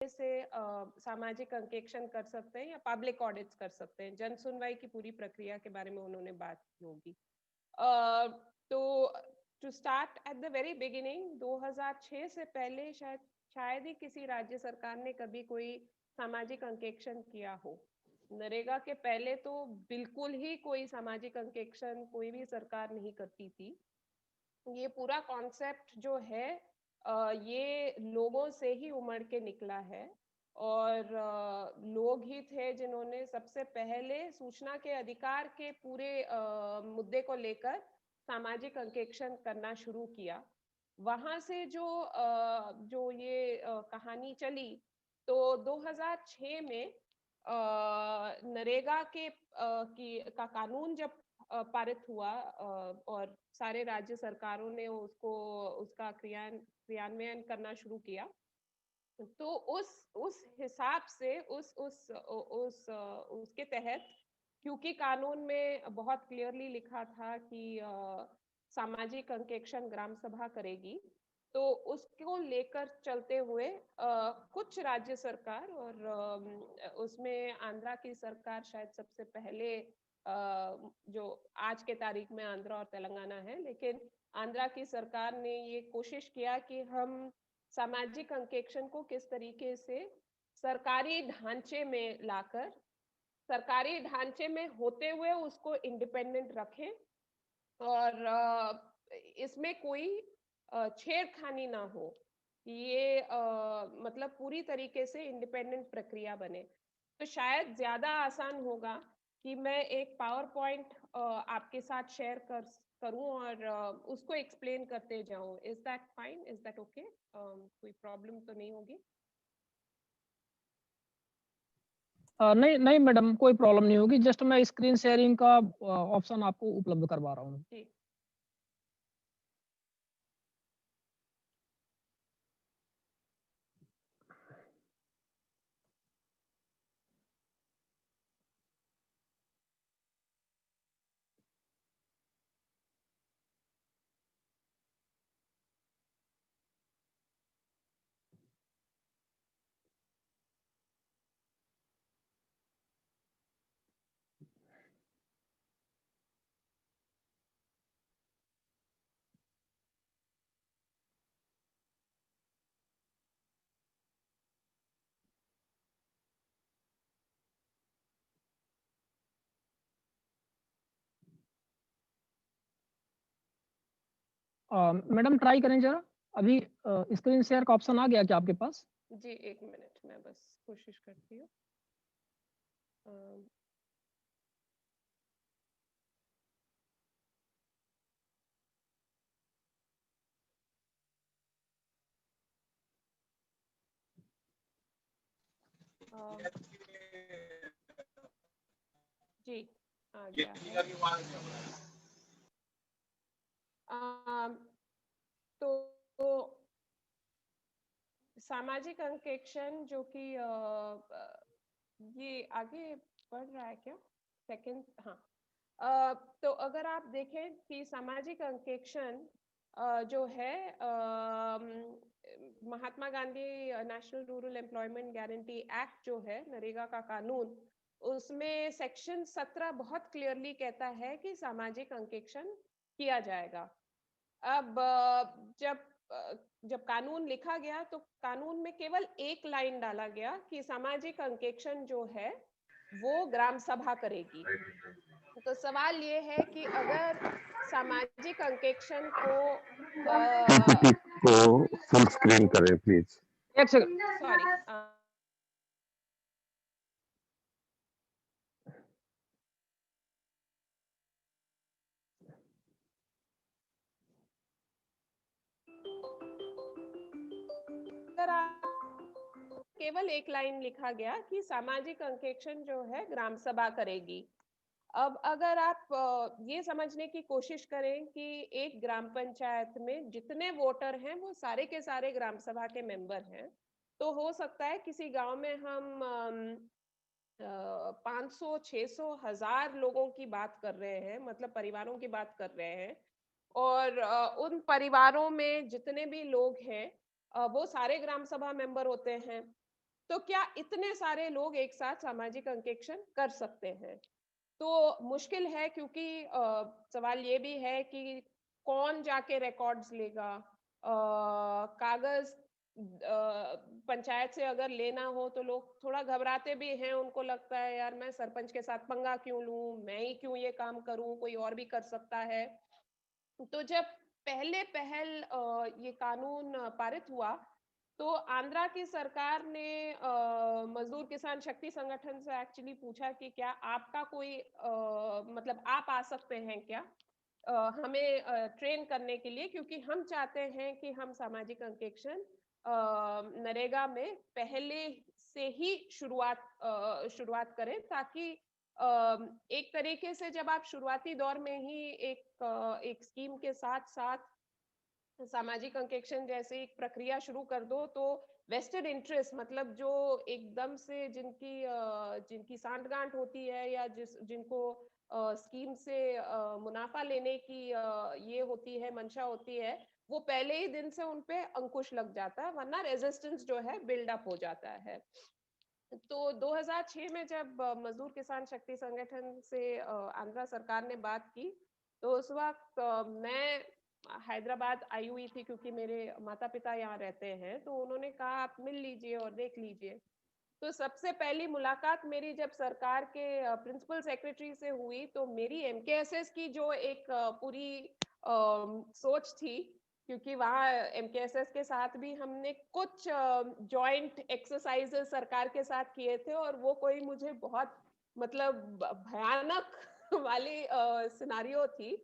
से सामाजिक अंकेक्षण कर सकते हैं या पब्लिक ऑडिट्स कर सकते हैं। जन सुनवाई की पूरी प्रक्रिया के बारे में उन्होंने बात की होगी। तो to start at the very beginning, 2006 से पहले शायद ही किसी राज्य सरकार ने कभी कोई सामाजिक अंकेक्षण किया हो। नरेगा के पहले तो बिल्कुल ही कोई सामाजिक अंकेक्षण कोई भी सरकार नहीं करती थी। ये पूरा कॉन्सेप्ट जो है ये लोगों से ही उमड़ के निकला है और लोग ही थे जिन्होंने सबसे पहले सूचना के अधिकार के पूरे मुद्दे को लेकर सामाजिक अंकेक्षण करना शुरू किया। वहां से जो ये कहानी चली, तो 2006 में नरेगा का कानून जब पारित हुआ और सारे राज्य सरकारों ने उसका क्रियान्वयन करना शुरू किया, तो उस हिसाब से उसके तहत, क्योंकि कानून में बहुत क्लियरली लिखा था कि सामाजिक अंकेक्षण ग्राम सभा करेगी, तो उसको लेकर चलते हुए कुछ राज्य सरकार और उसमें आंध्रा की सरकार शायद सबसे पहले, जो आज के तारीख में आंध्रा और तेलंगाना है, लेकिन आंध्रा की सरकार ने ये कोशिश किया कि हम सामाजिक अंकेक्षण को किस तरीके से सरकारी ढांचे में लाकर, सरकारी ढांचे में होते हुए उसको इंडिपेंडेंट रखें और इसमें कोई छेड़खानी ना हो, ये मतलब पूरी तरीके से इंडिपेंडेंट प्रक्रिया बने। तो शायद ज्यादा आसान होगा कि मैं एक पावर पॉइंट आपके साथ शेयर करूं और उसको एक्सप्लेन करते जाऊं। Is that fine? Is that okay? कोई प्रॉब्लम तो नहीं होगी? नहीं नहीं मैडम, कोई प्रॉब्लम नहीं होगी। जस्ट मैं स्क्रीन शेयरिंग का ऑप्शन आपको उपलब्ध करवा रहा हूँ। जी। मैडम ट्राई करें जरा। अभी स्क्रीन शेयर का ऑप्शन आ गया क्या आपके पास? जी, एक मिनट, मैं बस कोशिश करती हूँ। जी, आ गया है। तो सामाजिक अंकेक्षण जो कि ये आगे बढ़ रहा है क्या? सेकंड, हाँ। तो अगर आप देखें कि सामाजिक अंकेक्षण जो है, Mahatma Gandhi National Rural Employment Guarantee Act जो है, नरेगा का कानून, उसमें सेक्शन 17 बहुत क्लियरली कहता है कि सामाजिक अंकेक्षण किया जाएगा। अब जब कानून लिखा गया तो कानून में केवल एक लाइन डाला गया कि सामाजिक अंकेक्षण जो है वो ग्राम सभा करेगी। तो सवाल ये है कि अगर सामाजिक अंकेक्षण को पीपीटी को फुल स्क्रीन करें प्लीज। एक सेकंड, सॉरी, अगर आप केवल एक लाइन लिखा गया कि सामाजिक अंकेक्षण जो है ग्राम सभा करेगी। अब अगर आप ये समझने की कोशिश करें कि एक ग्राम पंचायत में जितने वोटर हैं वो सारे के सारे ग्राम सभा के मेंबर हैं, तो हो सकता है किसी गांव में हम 500, 600, 1000 लोगों की बात कर रहे हैं, मतलब परिवारों की बात कर रहे हैं, और उन परिवारों में जितने भी लोग हैं वो सारे ग्राम सभा मेंबर होते हैं। तो क्या इतने सारे लोग एक साथ सामाजिक अंकेक्षण कर सकते हैं? तो मुश्किल है, क्योंकि सवाल ये भी है कि कौन जाके रिकॉर्ड्स लेगा? कागज पंचायत से अगर लेना हो तो लोग थोड़ा घबराते भी हैं, उनको लगता है यार मैं सरपंच के साथ पंगा क्यों लूं, मैं ही क्यों ये काम करूं, कोई और भी कर सकता है। तो जब पहले पहल ये कानून पारित हुआ, तो आंध्रा की सरकार ने मजदूर किसान शक्ति संगठन से एक्चुअली पूछा कि क्या आपका कोई मतलब आप आ सकते हैं क्या हमें ट्रेन करने के लिए, क्योंकि हम चाहते हैं कि हम सामाजिक अंकेक्षण नरेगा में पहले से ही शुरुआत करें, ताकि एक तरीके से जब आप शुरुआती दौर में ही एक स्कीम के साथ साथ सामाजिक अंकेक्षण जैसे एक प्रक्रिया शुरू कर दो, तो वेस्टेड इंटरेस्ट मतलब जो एकदम से जिनकी सांठगांठ होती है, या जिनको स्कीम से मुनाफा लेने की ये होती है, मंशा होती है, वो पहले ही दिन से उनपे अंकुश लग जाता है, वरना रेजिस्टेंस जो है बिल्डअप हो जाता है। तो 2006 में जब मजदूर किसान शक्ति संगठन से आंध्र सरकार ने बात की, तो उस वक्त मैं हैदराबाद आई हुई थी, क्योंकि मेरे माता पिता यहाँ रहते हैं, तो उन्होंने कहा आप मिल लीजिए और देख लीजिए। तो सबसे पहली मुलाकात मेरी जब सरकार के प्रिंसिपल सेक्रेटरी से हुई, तो मेरी एमकेएसएस की जो एक पूरी सोच थी, क्योंकि वहाँ एमकेएसएस के साथ भी हमने कुछ जॉइंट एक्सरसाइजेस सरकार के साथ किए थे, और वो कोई मुझे बहुत मतलब भयानक वाली सिनारियो थी।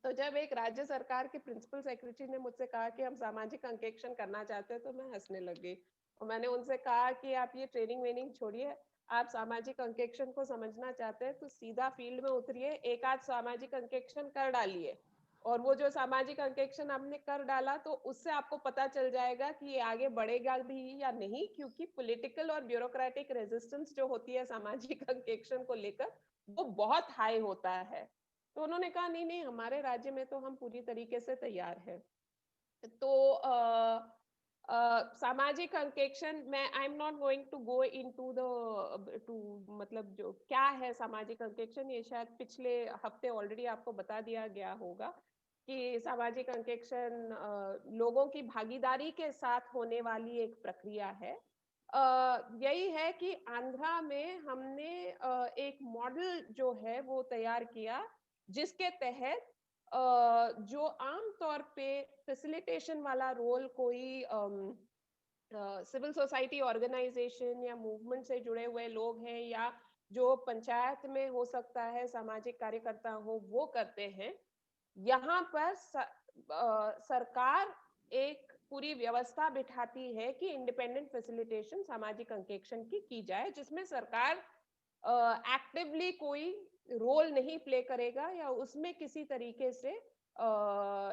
तो जब एक राज्य सरकार के प्रिंसिपल सेक्रेटरी ने मुझसे कहा कि हम सामाजिक अंकेक्षण करना चाहते हैं, तो मैं हंसने लग गई, और मैंने उनसे कहा कि आप ये ट्रेनिंग वेनिंग छोड़िए, आप सामाजिक अंकेक्षण को समझना चाहते हैं तो सीधा फील्ड में उतरिए, एक आध सामाजिक अंकेक्षण कर डालिए, और वो जो सामाजिक अंकेक्षण आपने कर डाला, तो उससे आपको पता चल जाएगा कि ये आगे बढ़ेगा भी या नहीं, क्योंकि पॉलिटिकल और ब्यूरोक्रेटिक रेजिस्टेंस जो होती है सामाजिक अंकेक्षण को लेकर, वो बहुत हाई होता है। तो उन्होंने कहा नहीं नहीं, हमारे राज्य में तो हम पूरी तरीके से तैयार हैं। तो सामाजिक अंकेक्षण में I am not going to go into the two मतलब जो क्या है सामाजिक अंकेक्षण, ये शायद पिछले हफ्ते ऑलरेडी आपको बता दिया गया होगा कि सामाजिक अंकेक्षण लोगों की भागीदारी के साथ होने वाली एक प्रक्रिया है। यही है कि आंध्रा में हमने एक मॉडल जो है वो तैयार किया, जिसके तहत जो आम तौर पे फैसिलिटेशन वाला रोल कोई सिविल सोसाइटी ऑर्गेनाइजेशन या मूवमेंट से जुड़े हुए लोग हैं, या जो पंचायत में हो सकता है सामाजिक कार्यकर्ता हो, वो करते हैं। यहाँ पर सरकार एक पूरी व्यवस्था बिठाती है कि इंडिपेंडेंट फैसिलिटेशन सामाजिक अंकेक्षण की जाए, जिसमें सरकार एक्टिवली कोई रोल नहीं प्ले करेगा या उसमें किसी तरीके से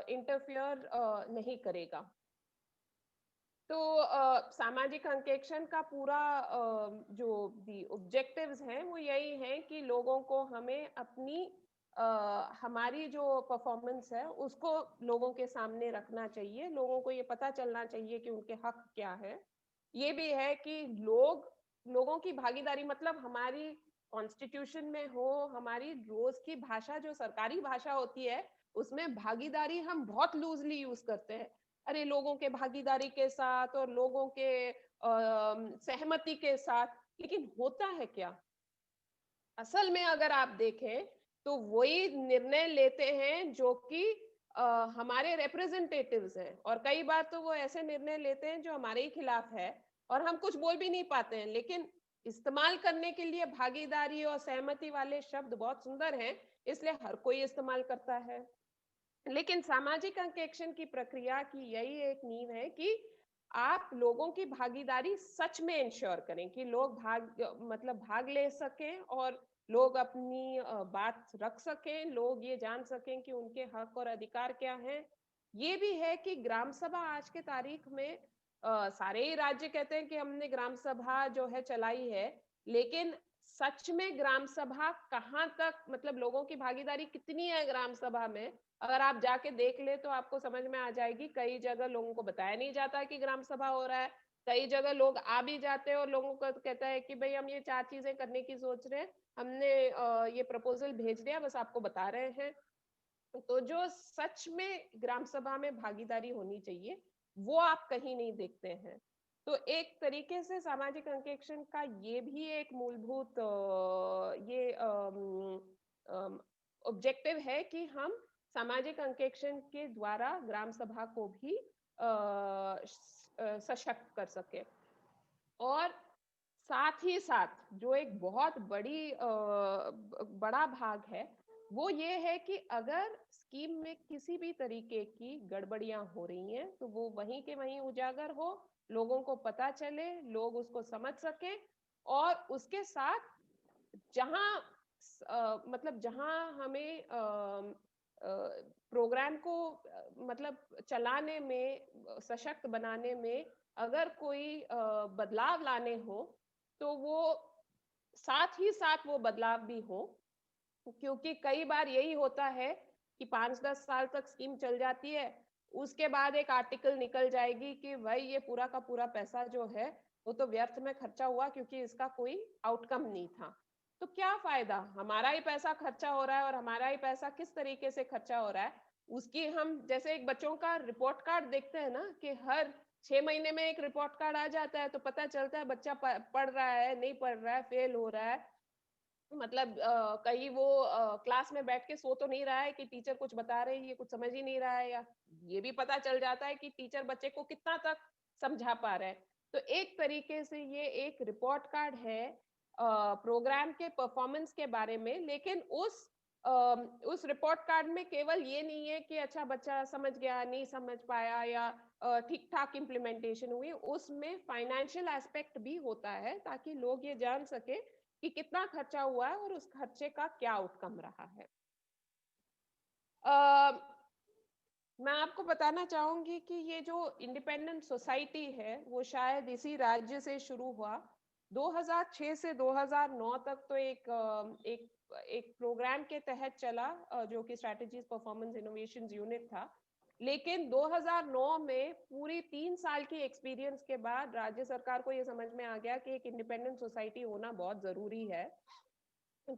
इंटरफियर नहीं करेगा। तो सामाजिक अंकेक्षण का पूरा जो दी ऑब्जेक्टिव्स हैं वो यही है कि लोगों को हमें अपनी हमारी जो परफॉर्मेंस है उसको लोगों के सामने रखना चाहिए, लोगों को ये पता चलना चाहिए कि उनके हक क्या है। ये भी है कि लोगों की भागीदारी मतलब हमारी कॉन्स्टिट्यूशन में हो, हमारी रोज की भाषा जो सरकारी भाषा होती है उसमें भागीदारी हम बहुत लूजली यूज करते हैं। अरे लोगों के भागीदारी के साथ और लोगों के सहमति के साथ, लेकिन होता है क्या असल में अगर आप देखें तो वही निर्णय लेते हैं जो कि हमारे रिप्रेजेंटेटिव्स हैं, और कई बार तो वो ऐसे निर्णय लेते हैं जो हमारे ही खिलाफ है और हम कुछ बोल भी नहीं पाते हैं, लेकिन इस्तेमाल करने के लिए भागीदारी और सहमति वाले शब्द बहुत सुंदर हैं, इसलिए हर कोई इस्तेमाल करता है। लेकिन सामाजिक अंकेक्षण की प्रक्रिया की यही एक नींव है कि आप लोगों की भागीदारी सच में इंश्योर करें कि लोग भाग ले सकें और लोग अपनी बात रख सकें, लोग ये जान सकें कि उनके हक और अधिकार क्या हैं। ये भी है कि ग्राम सभा आज के तारीख में सारे ही राज्य कहते हैं कि हमने ग्राम सभा जो है चलाई है, लेकिन सच में ग्राम सभा कहाँ तक मतलब लोगों की भागीदारी कितनी है ग्राम सभा में, अगर आप जाके देख ले तो आपको समझ में आ जाएगी। कई जगह लोगों को बताया नहीं जाता कि ग्राम सभा हो रहा है, कई जगह लोग आ भी जाते हैं और लोगों को कहता है कि भाई हम ये 4 चीजें करने की सोच रहे हैं, हमने ये प्रपोजल भेज दिया, बस आपको बता रहे हैं। तो जो सच में ग्राम सभा में भागीदारी होनी चाहिए, वो आप कहीं नहीं देखते हैं। तो एक तरीके से सामाजिक अंकेक्षण का ये भी एक मूलभूत ये ऑब्जेक्टिव है कि हम सामाजिक अंकेक्षण के द्वारा ग्राम सभा को भी सशक्त कर सके। और साथ ही साथ जो एक बहुत बड़ा भाग है, वो ये है कि अगर स्कीम में किसी भी तरीके की गड़बड़ियां हो रही हैं, तो वो वहीं के वहीं उजागर हो, लोगों को पता चले, लोग उसको समझ सके, और उसके साथ जहां मतलब जहां हमें प्रोग्राम को मतलब चलाने में, सशक्त बनाने में अगर कोई बदलाव लाने हो, तो वो साथ ही साथ वो बदलाव भी हो। क्योंकि कई बार यही होता है कि 5-10 साल तक स्कीम चल जाती है, उसके बाद एक आर्टिकल निकल जाएगी कि भाई ये पूरा का पूरा पैसा जो है वो तो व्यर्थ में खर्चा हुआ, क्योंकि इसका कोई आउटकम नहीं था। तो क्या फायदा, हमारा ही पैसा खर्चा हो रहा है, और हमारा ही पैसा किस तरीके से खर्चा हो रहा है उसकी हम, जैसे एक बच्चों का रिपोर्ट कार्ड देखते हैं ना, कि हर 6 महीने में एक रिपोर्ट कार्ड आ जाता है, तो पता चलता है बच्चा पढ़ रहा है, नहीं पढ़ रहा है, फेल हो रहा है, मतलब कहीं वो क्लास में बैठ के सो तो नहीं रहा है कि टीचर कुछ बता रही है, कुछ समझ ही नहीं रहा है, या ये भी पता चल जाता है कि टीचर बच्चे को कितना तक समझा पा रहा है। तो एक तरीके से ये एक रिपोर्ट कार्ड है प्रोग्राम के परफॉर्मेंस के बारे में। लेकिन उस रिपोर्ट कार्ड में केवल ये नहीं है कि अच्छा बच्चा समझ गया, नहीं समझ पाया, या ठीक ठाक इम्प्लीमेंटेशन हुई, उसमें फाइनेंशियल एस्पेक्ट भी होता है, ताकि लोग ये जान सके कि कितना खर्चा हुआ है और उस खर्चे का क्या आउटकम रहा है। मैं आपको बताना चाहूंगी कि ये जो इंडिपेंडेंट सोसाइटी है वो शायद इसी राज्य से शुरू हुआ। 2006 से 2009 तक तो एक प्रोग्राम के तहत चला, जो कि स्ट्रेटजीज परफॉर्मेंस इनोवेशन यूनिट था। लेकिन 2009 में पूरी 3 साल की एक्सपीरियंस के बाद राज्य सरकार को ये समझ में आ गया कि एक इंडिपेंडेंट सोसाइटी होना बहुत जरूरी है।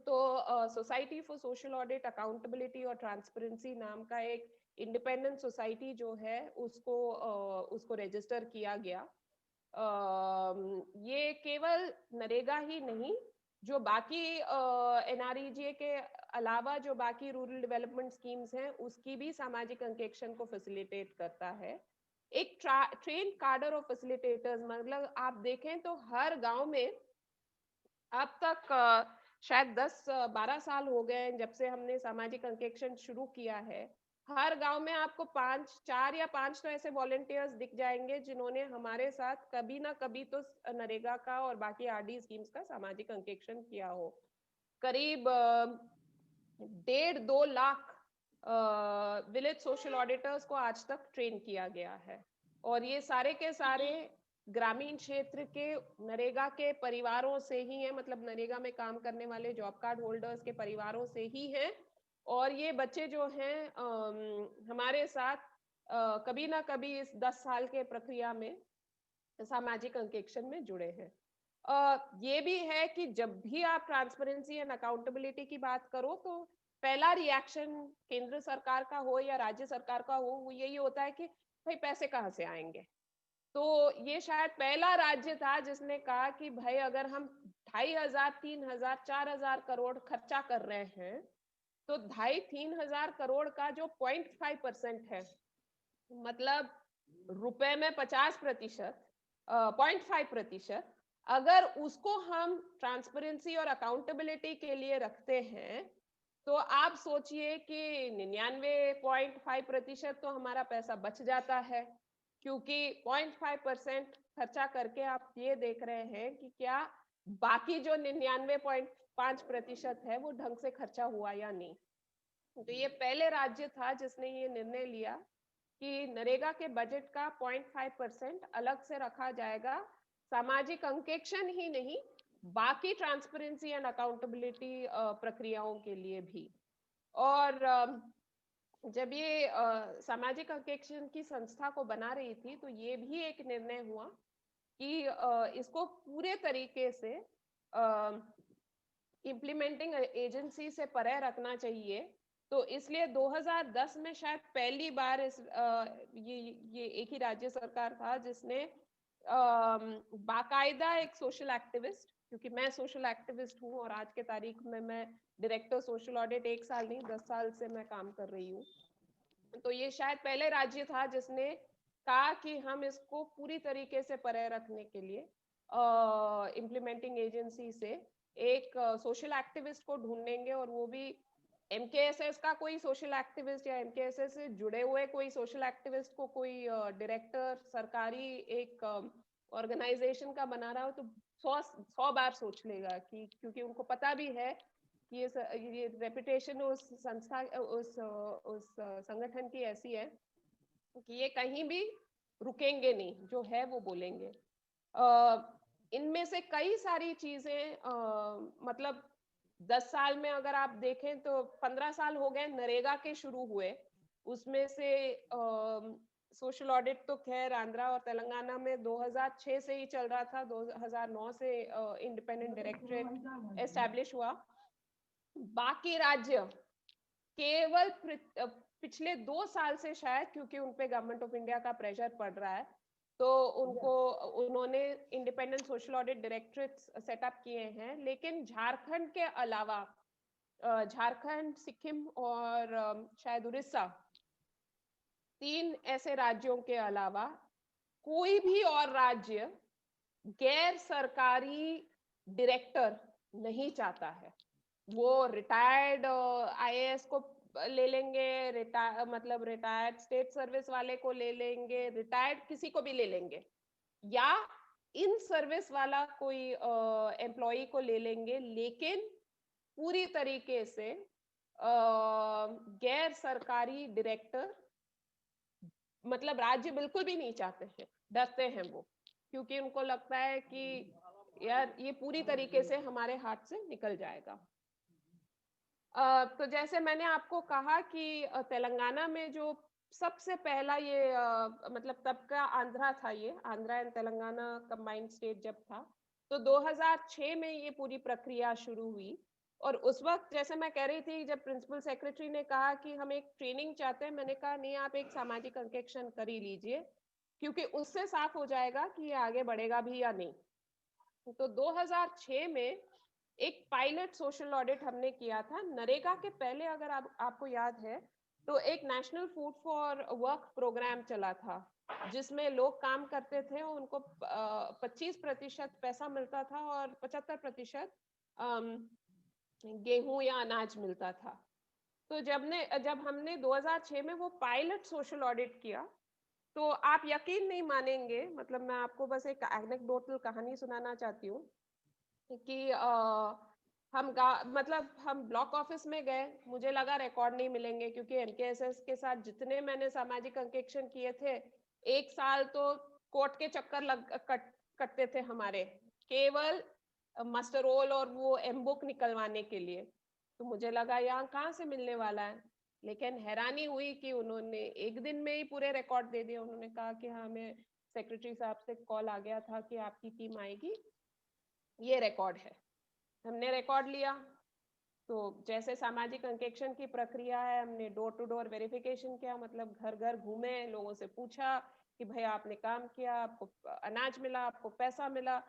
तो society for social audit, accountability और ट्रांसपेरेंसी नाम का एक इंडिपेंडेंट सोसाइटी जो है उसको रजिस्टर किया गया। ये केवल नरेगा ही नहीं, जो बाकी एनआरईजीए के अलावा जो बाकी रूरल डेवलपमेंट स्कीम्स हैं उसकी भी सामाजिक अंकेक्षण को फैसिलिटेट करता है। एक ट्रेन कार्डर ऑफ फैसिलिटेटर्स, मतलब आप देखें तो हर गांव में अब तक शायद 10-12 साल हो गए जब से हमने सामाजिक अंकेक्षण शुरू किया है। हर गांव में आपको 4 या 5 तो ऐसे वॉलंटियर्स दिख जाएंगे जिन्होंने हमारे साथ कभी ना कभी तो नरेगा का और बाकी आरडी स्कीम्स का सामाजिक अंकेक्षण किया हो। करीब 1.5-2 लाख विलेज सोशल ऑडिटर्स को आज तक ट्रेन किया गया है, और ये सारे के सारे ग्रामीण क्षेत्र के नरेगा के परिवारों से ही है, मतलब नरेगा में काम करने वाले जॉब कार्ड होल्डर्स के परिवारों से ही हैं। और ये बच्चे जो हैं हमारे साथ कभी ना कभी इस 10 साल के प्रक्रिया में सामाजिक अंकेक्षण में जुड़े हैं। ये भी है कि जब भी आप ट्रांसपेरेंसी एंड अकाउंटेबिलिटी की बात करो, तो पहला रिएक्शन केंद्र सरकार का हो या राज्य सरकार का हो, वो यही होता है कि भाई पैसे कहाँ से आएंगे। तो ये शायद पहला राज्य था जिसने कहा कि भाई अगर हम 2,500, 3,000, 4,000 करोड़ खर्चा कर रहे हैं, तो 2,500-3,000 करोड़ का जो 0.5% है, मतलब रुपए में 50%, 0.5%, अगर उसको हम ट्रांसपेरेंसी और अकाउंटेबिलिटी के लिए रखते हैं, तो आप सोचिए कि 99.5% तो हमारा पैसा बच जाता है। क्योंकि 0.5% खर्चा करके आप ये देख रहे हैं कि क्या बाकी जो 99.5% है वो ढंग से खर्चा हुआ या नहीं। तो ये पहले राज्य था जिसने ये निर्णय लिया कि नरेगा के बजट का 0.5% अलग से रखा जाएगा, सामाजिक अंकेक्षण ही नहीं, बाकी ट्रांसपेरेंसी एंड अकाउंटेबिलिटी प्रक्रियाओं के लिए भी। और जब ये सामाजिक अंकेक्षण की संस्था को बना रही थी, तो ये भी एक निर्णय हुआ कि इसको पूरे तरीके से इम्प्लीमेंटिंग एजेंसी से परे रखना चाहिए। तो इसलिए 2010 में शायद पहली बार ये एक ही राज्य सरकार था जिसने बाकायदा एक सोशल एक्टिविस्ट, क्योंकि मैं सोशल एक्टिविस्ट हूँ और आज के तारीख में मैं डायरेक्टर सोशल ऑडिट 1 साल नहीं 10 साल से मैं काम कर रही हूँ। तो ये शायद पहले राज्य था जिसने कहा कि हम इसको पूरी तरीके से परे रखने के लिए इम्प्लीमेंटिंग एजेंसी से एक सोशल एक्टिविस्ट को ढूंढेंगे, और वो भी एमकेएसएस का कोई सोशल एक्टिविस्ट या एमकेएसएस से जुड़े हुए कोई सोशल एक्टिविस्ट को कोई डायरेक्टर सरकारी एक ऑर्गेनाइजेशन का बना रहा हो तो 100 बार सोच लेगा, कि क्योंकि उनको पता भी है कि ये रेपुटेशन उस संस्था उस संगठन की ऐसी है कि ये कहीं भी रुकेंगे नहीं, जो है वो बोलेंगे। इनमें से कई सारी चीजें मतलब 10 साल में अगर आप देखें तो 15 साल हो गए नरेगा के शुरू हुए, उसमें से सोशल ऑडिट तो खैर आंध्रा और तेलंगाना में 2006 से ही चल रहा था, 2009 से इंडिपेंडेंट डायरेक्टरेट एस्टैब्लिश हुआ। बाकी राज्य केवल पिछले 2 साल से शायद, क्योंकि उनपे गवर्नमेंट ऑफ इंडिया का प्रेशर पड़ रहा है, तो उन्होंने independent social audit directorate setup किए हैं। लेकिन झारखंड के अलावा झारखंड, सिक्किम और शायद उड़ीसा, 3 ऐसे राज्यों के अलावा कोई भी और राज्य गैर सरकारी डायरेक्टर नहीं चाहता है। वो रिटायर्ड आईएएस को ले लेंगे, मतलब रिटायर्ड स्टेट सर्विस वाले को ले लेंगे, रिटायर्ड किसी को भी ले लेंगे, या इन सर्विस वाला कोई एम्प्लॉय को ले लेंगे, लेकिन पूरी तरीके से गैर सरकारी डायरेक्टर मतलब राज्य बिल्कुल भी नहीं चाहते हैं, डरते हैं वो, क्योंकि उनको लगता है कि यार ये पूरी तरीके से हमारे हाथ से निकल जाएगा। तो जैसे मैंने आपको कहा कि तेलंगाना में जो सबसे पहला ये मतलब तब का आंध्रा था, ये Andhra and Telangana combined state जब था, तो 2006 में ये पूरी प्रक्रिया शुरू हुई। और उस वक्त जैसे मैं कह रही थी, जब प्रिंसिपल सेक्रेटरी ने कहा कि हम एक ट्रेनिंग चाहते हैं, मैंने कहा नहीं, आप एक सामाजिक अंकेक्षण कर ही लीजिए, क्योंकि उससे साफ हो जाएगा कि ये आगे बढ़ेगा भी या नहीं। तो 2006 में एक पायलट सोशल ऑडिट हमने किया था नरेगा के पहले। अगर आपको याद है तो एक national food for work programme चला था, जिसमें लोग काम करते थे, उनको 25% पैसा मिलता था और 75% गेहूं या अनाज मिलता था। तो जब हमने 2006 में वो पायलट सोशल ऑडिट किया, तो आप यकीन नहीं मानेंगे, मतलब मैं आपको बस एक एनेक्डोटल कहानी सुनाना चाहती हूँ कि हम ब्लॉक ऑफिस में गए, मुझे लगा रिकॉर्ड नहीं मिलेंगे, क्योंकि एनकेएसएस के साथ जितने मैंने सामाजिक अंकेक्षण किए थे, 1 साल तो कोर्ट के चक्कर कटते थे हमारे, केवल मास्टर रोल और वो एमबुक निकलवाने के लिए। तो मुझे लगा यहाँ कहाँ से मिलने वाला है, लेकिन हैरानी हुई कि उन्होंने एक दिन में ही पूरे रिकॉर्ड दे दिए। उन्होंने कहा कि हाँ, हमें सेक्रेटरी साहब से कॉल आ गया था कि आपकी टीम आएगी, ये रिकॉर्ड है। हमने रिकॉर्ड लिया, तो जैसे सामाजिक अंकेक्षण की प्रक्रिया है, हमने डोर टू डोर वेरिफिकेशन किया, मतलब घर घर घूमे, लोगों से पूछा कि भैया आपने काम किया, आपको अनाज मिला, आपको पैसा मिला,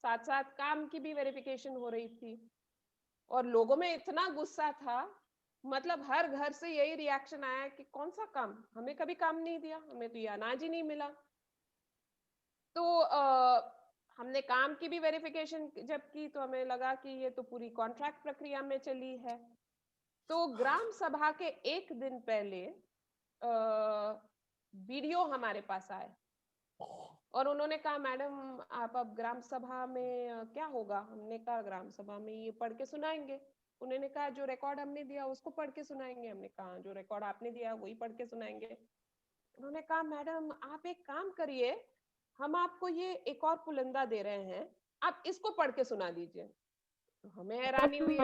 साथ साथ काम की भी वेरिफिकेशन हो रही थी। और लोगों में इतना गुस्सा था, मतलब हर घर से यही रिएक्शन आया कि कौन सा काम, हमें कभी काम नहीं दिया, हमें तो ये अनाज ही नहीं मिला। तो हमने काम की भी वेरिफिकेशन जब की, तो हमें लगा कि ये तो पूरी कॉन्ट्रैक्ट प्रक्रिया में चली है। तो ग्राम सभा के एक दिन पहले वीडियो हमारे पास आए और उन्होंने कहा मैडम आप अब ग्राम सभा में क्या होगा। हमने कहा ग्राम सभा में ये पढ़ के सुनाएंगे। उन्होंने कहा जो रिकॉर्ड हमने दिया उसको पढ़ के सुनाएंगे। हमने कहा जो रिकॉर्ड आपने दिया वही पढ़ के सुनाएंगे। उन्होंने कहा मैडम आप एक काम करिए, हम आपको ये एक और पुलंदा दे रहे हैं, आप इसको पढ़ के सुना दीजिए। तो हमें हैरानी हुई।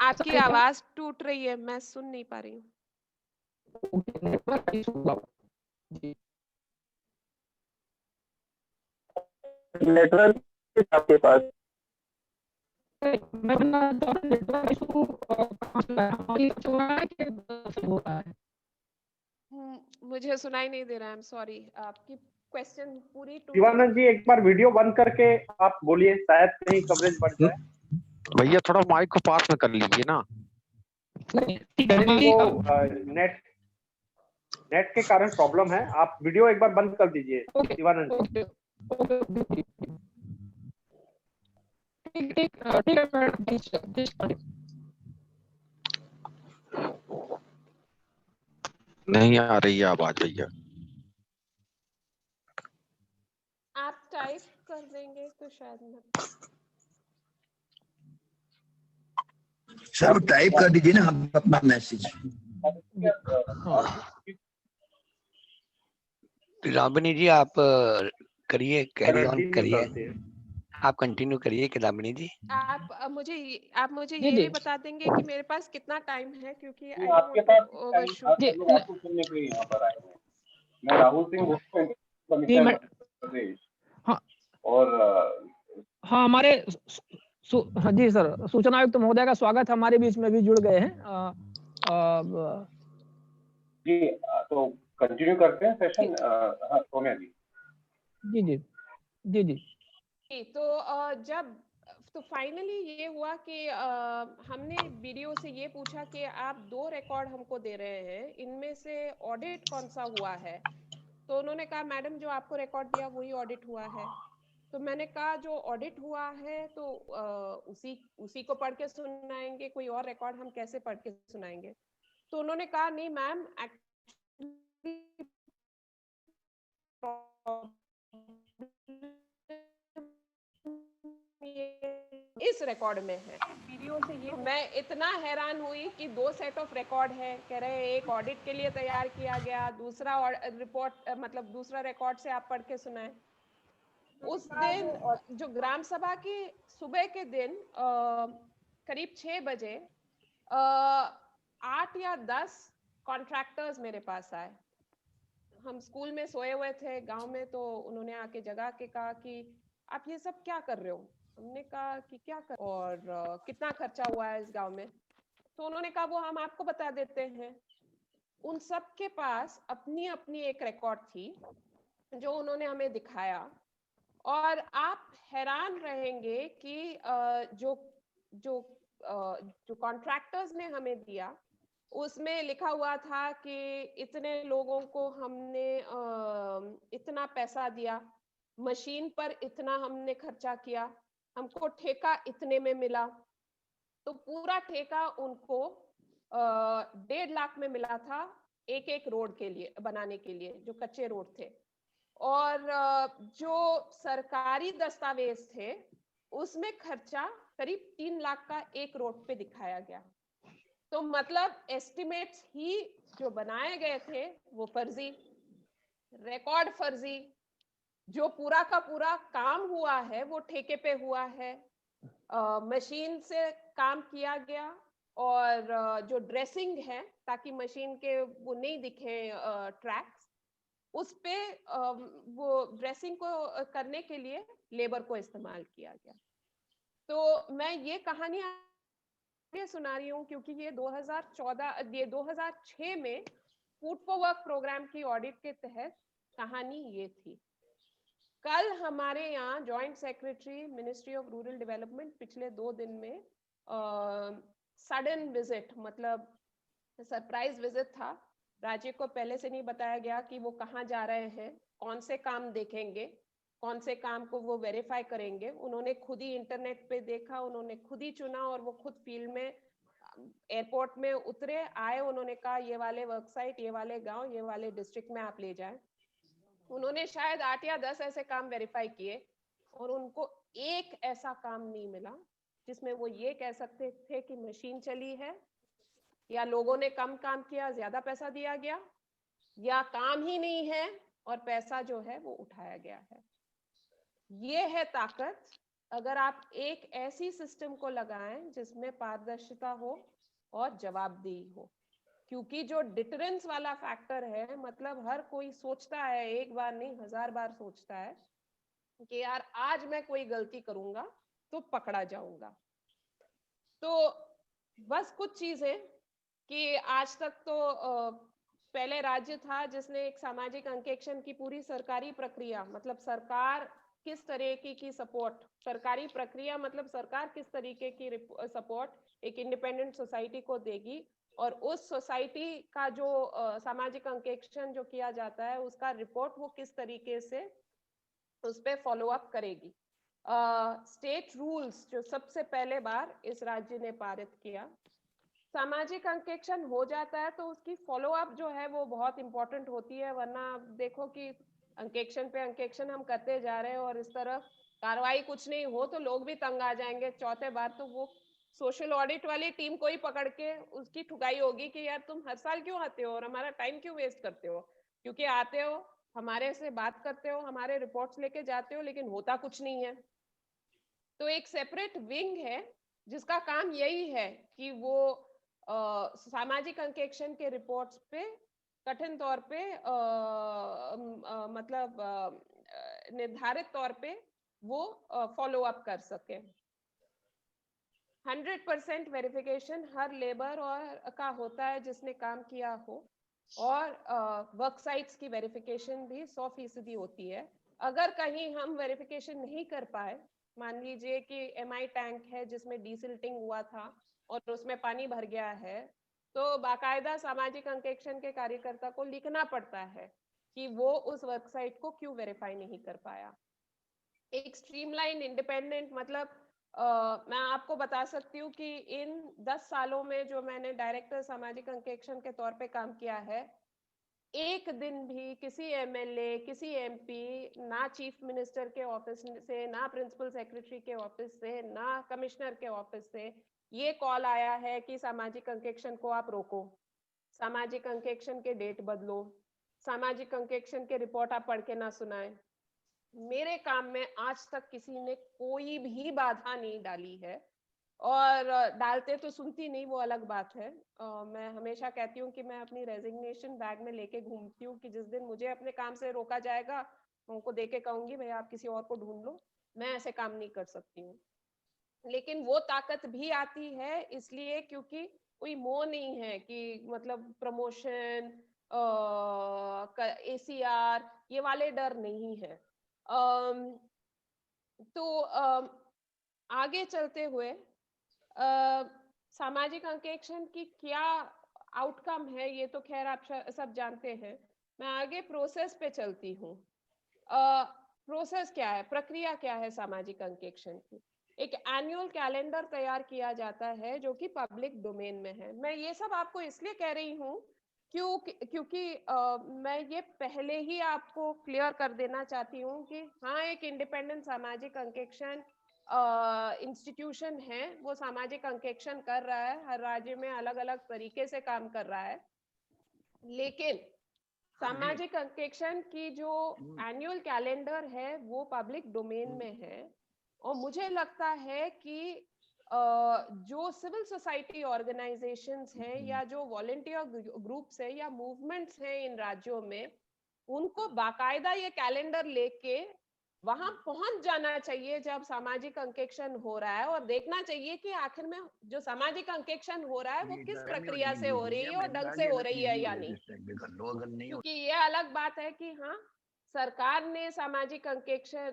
आपकी आवाज टूट रही है, मैं सुन नहीं पा रही हूँ। नेटवर्क इशू हुआ। जी नेटवर्क आपके पास? मैं बोलना चाह रहा हूँ नेटवर्क इशू कहाँ से है? हमारी तरफ से हो रहा है कि से हो रहा है? मुझे सुनाई नहीं दे रहा है, आई एम सॉरी। आपकी क्वेश्चन पूरी टूट शिवानंद जी एक बार वीडियो बंद करके आप बोलिए, शायद कहीं कवरेज बढ़ जाए। भैया थोड़ा माइक को पास में कर लीजिए ना। नहीं, ठीक है, नहीं, हमारी वो नेट के कारण प्रॉब्लम है। आप वीडियो एक बार बंद कर दीजिए ओके शिवानंद जी। ओके ठीक है मैडम, प्लीज नहीं आ रही है आवाज भैया। आप टाइप कर देंगे तो शायद मत। सर टाइप कर दीजिए ना हम अपना मैसेज। किदाम्बिनी जी आप करिए, कैरी ऑन करिए, आप कंटिन्यू करिए किदाम्बिनी जी। आप मुझे जी, ये जी। भी बता देंगे कि मेरे पास कितना टाइम है, क्योंकि आई आपके डोंट पास वांट टू ओवरशूट। जी आपको सुनने के लिए यहाँ पर आए हैं। मैं राहुल सिंह जी मैं हाँ और हाँ हमारे हाँ जी सर, सूचना आयुक्त महोदय का स्वागत, हमारे बीच में भी जुड़ गए हैं। जी तो कंटिन्यू करते हैं सेशन। हाँ सोम्या जी। जी जी जी जी तो फाइनली ये हुआ कि हमने वीडियो से ये पूछा कि आप 2 रिकॉर्ड हमको दे रहे हैं, इनमें से ऑडिट कौन सा हुआ है? तो उन्होंने कहा मैडम जो आपको रिकॉर्ड दिया वही ऑडिट हुआ है। तो मैंने कहा जो ऑडिट हुआ है तो उसी को पढ़ के सुनाएंगे, कोई और रिकॉर्ड हम कैसे पढ़ के सुनाएंगे? तो उन्होंने कहा नहीं मैम, इस रिकॉर्ड में है। वीडियो से ये मैं इतना हैरान हुई कि 2 सेट ऑफ रिकॉर्ड है। कह रहे एक ऑडिट के लिए तैयार किया गया, दूसरा रिपोर्ट मतलब दूसरा रिकॉर्ड से आप पढ़ के सुनाएं। उस दिन जो ग्राम सभा की सुबह के दिन करीब 6 बजे 8 या 10 कॉन्ट्रैक्टर्स मेरे पास आए। हम स्कूल में सोए हुए थे गांव में, तो उन्होंने आके जगा के कहा कि आप ये सब क्या कर रहे हो? हमने कहा कि क्या कर और कितना खर्चा हुआ है इस गांव में? तो उन्होंने कहा वो हम आपको बता देते हैं। उन सब के पास अपनी अपनी एक रिकॉर्ड थी जो उन्होंने हमें दिखाया, और आप हैरान रहेंगे कि जो जो जो कॉन्ट्रैक्टर्स ने हमें दिया उसमें लिखा हुआ था कि इतने लोगों को हमने इतना पैसा दिया, मशीन पर इतना हमने खर्चा किया, हमको ठेका इतने में मिला। तो पूरा ठेका उनको 1.5 लाख में मिला था, एक रोड के लिए बनाने के लिए, जो कच्चे रोड थे। और जो सरकारी दस्तावेज थे उसमें खर्चा करीब 3 लाख का एक रोड पे दिखाया गया। तो मतलब एस्टिमेट्स ही जो बनाए गए थे वो फर्जी, रिकॉर्ड फर्जी, जो पूरा का पूरा काम हुआ है वो ठेके पे हुआ है, मशीन से काम किया गया, और जो ड्रेसिंग है ताकि मशीन के वो नहीं दिखे ट्रैक्स, उस पे वो ड्रेसिंग को करने के लिए लेबर को इस्तेमाल किया गया। तो मैं ये कहानी सुना रही हूँ क्योंकि ये 2006 में फूड फॉर वर्क प्रोग्राम की ऑडिट के तहत कहानी ये थी। कल हमारे यहाँ joint secretary ministry of rural development पिछले 2 दिन में सडन विजिट, मतलब सरप्राइज विजिट था। राज्य को पहले से नहीं बताया गया कि वो कहाँ जा रहे हैं, कौन से काम देखेंगे, कौन से काम को वो वेरीफाई करेंगे। उन्होंने खुद ही इंटरनेट पे देखा, उन्होंने खुद ही चुना, और वो खुद फील्ड में एयरपोर्ट में उतरे, आए, उन्होंने कहा ये वाले वर्कसाइट, ये वाले गांव, ये वाले डिस्ट्रिक्ट में आप ले जाएं। उन्होंने शायद 8 या 10 ऐसे काम वेरीफाई किए, और उनको एक ऐसा काम नहीं मिला जिसमें वो ये कह सकते थे कि मशीन चली है, या लोगों ने कम काम किया, ज्यादा पैसा दिया गया, या काम ही नहीं है और पैसा जो है वो उठाया गया है। ये है ताकत अगर आप एक ऐसी सिस्टम को लगाएं जिसमें पारदर्शिता हो और जवाबदेही हो, क्योंकि जो डिटरेंस वाला फैक्टर है, मतलब हर कोई सोचता है, एक बार नहीं 1000 बार सोचता है कि यार आज मैं कोई गलती करूंगा तो पकड़ा जाऊंगा। तो बस कुछ चीजें कि आज तक तो पहले राज्य था जिसने एक सामाजिक अंकेक्षण की पूरी सरकारी प्रक्रिया, मतलब सरकार किस तरीके की सपोर्ट, सरकारी प्रक्रिया मतलब सरकार किस तरीके की सपोर्ट एक इंडिपेंडेंट सोसाइटी को देगी, और उस सोसाइटी का जो सामाजिक अंकेक्षण जो किया जाता है उसका रिपोर्ट वो किस तरीके से उस पे फॉलो अप करेगी। स्टेट रूल्स जो सबसे पहले बार इस राज्य ने पारित किया, सामाजिक अंकेक्षण हो जाता है तो उसकी फॉलो अप जो है वो बहुत इंपॉर्टेंट होती है, वरना आप देखो कि अंकेक्षण पे अंकेक्षण हम करते जा रहे हैं और इस तरफ कार्रवाई कुछ नहीं हो तो लोग भी तंग आ जाएंगे। चौथे बार तो वो सोशल ऑडिट वाली टीम को ही पकड़ के उसकी ठुकाई होगी कि यार तुम हर साल क्यों आते हो और हमारा टाइम क्यों वेस्ट करते हो, क्योंकि आते हो हमारे से बात करते हो, हमारे रिपोर्ट्स लेके जाते हो, लेकिन होता कुछ नहीं है। तो एक सेपरेट विंग है जिसका काम यही है कि वो सामाजिक अंकेक्षण के रिपोर्ट्स पे कठिन तौर पे मतलब निर्धारित तौर पे वो फॉलो अप कर सके। 100% वेरिफिकेशन हर लेबर और का होता है जिसने काम किया हो, और वर्क साइट्स की वेरिफिकेशन भी 100% होती है। अगर कहीं हम वेरिफिकेशन नहीं कर पाए, मान लीजिए कि एमआई टैंक है जिसमें डीसिल्टिंग हुआ था और उसमें पानी भर गया है, तो बाकायदा सामाजिक अंकेक्षण के कार्यकर्ता को लिखना पड़ता है कि वो उस वर्क साइट को क्यों वेरीफाई नहीं कर पाया। एक स्ट्रीमलाइन इंडिपेंडेंट मतलब मैं आपको बता सकती हूँ कि इन 10 सालों में जो मैंने डायरेक्टर सामाजिक अंकेक्षण के तौर पे काम किया है, एक दिन भी किसी एमएलए, किसी एमपी, ना चीफ मिनिस्टर के ऑफिस से, ना प्रिंसिपल सेक्रेटरी के ऑफिस से, ना कमिश्नर के ऑफिस से ये कॉल आया है कि सामाजिक अंकेक्षण को आप रोको, सामाजिक अंकेक्षण के डेट बदलो, सामाजिक अंकेक्षण के रिपोर्ट आप पढ़ के ना सुनाएं। मेरे काम में आज तक किसी ने कोई भी बाधा नहीं डाली है, और डालते तो सुनती नहीं वो अलग बात है। मैं हमेशा कहती हूँ कि मैं अपनी रेजिग्नेशन बैग में लेके घूमती हूँ कि जिस दिन मुझे अपने काम से रोका जाएगा उनको देके कहूंगी भैया आप किसी और को ढूंढ लो, मैं ऐसे काम नहीं कर सकती हूँ। लेकिन वो ताकत भी आती है इसलिए क्योंकि कोई मोह नहीं है कि मतलब प्रमोशन, एसीआर, ये वाले डर नहीं है। तो आगे चलते हुए सामाजिक अंकेक्षण की क्या आउटकम है ये तो खैर आप सब जानते हैं। मैं आगे प्रोसेस पे चलती हूँ। प्रोसेस क्या है, प्रक्रिया क्या है सामाजिक अंकेक्षण की? एक एनुअल कैलेंडर तैयार किया जाता है जो कि पब्लिक डोमेन में है। मैं ये सब आपको इसलिए कह रही हूँ क्योंकि मैं ये पहले ही आपको क्लियर कर देना चाहती हूँ कि हाँ, एक इंडिपेंडेंट सामाजिक अंकेक्षण इंस्टीट्यूशन है, वो सामाजिक अंकेक्षण कर रहा है, हर राज्य में अलग अलग तरीके से काम कर रहा है, लेकिन सामाजिक अंकेक्षण की जो एनुअल कैलेंडर है वो पब्लिक डोमेन में है। और मुझे लगता है कि जो सिविल सोसाइटी ऑर्गेनाइजेशंस हैं या जो वॉलंटियर ग्रुप्स हैं या मूवमेंट्स हैं इन राज्यों में, उनको बाकायदा ये कैलेंडर लेके वहां पहुंच जाना चाहिए जब सामाजिक अंकेक्षण हो रहा है, और देखना चाहिए कि आखिर में जो सामाजिक अंकेक्षण हो रहा है वो किस प्रक्रिया से हो रही है और ढंग से हो रही है या नहीं। क्योंकि ये अलग बात है कि हाँ, सरकार ने सामाजिक अंकेक्षण,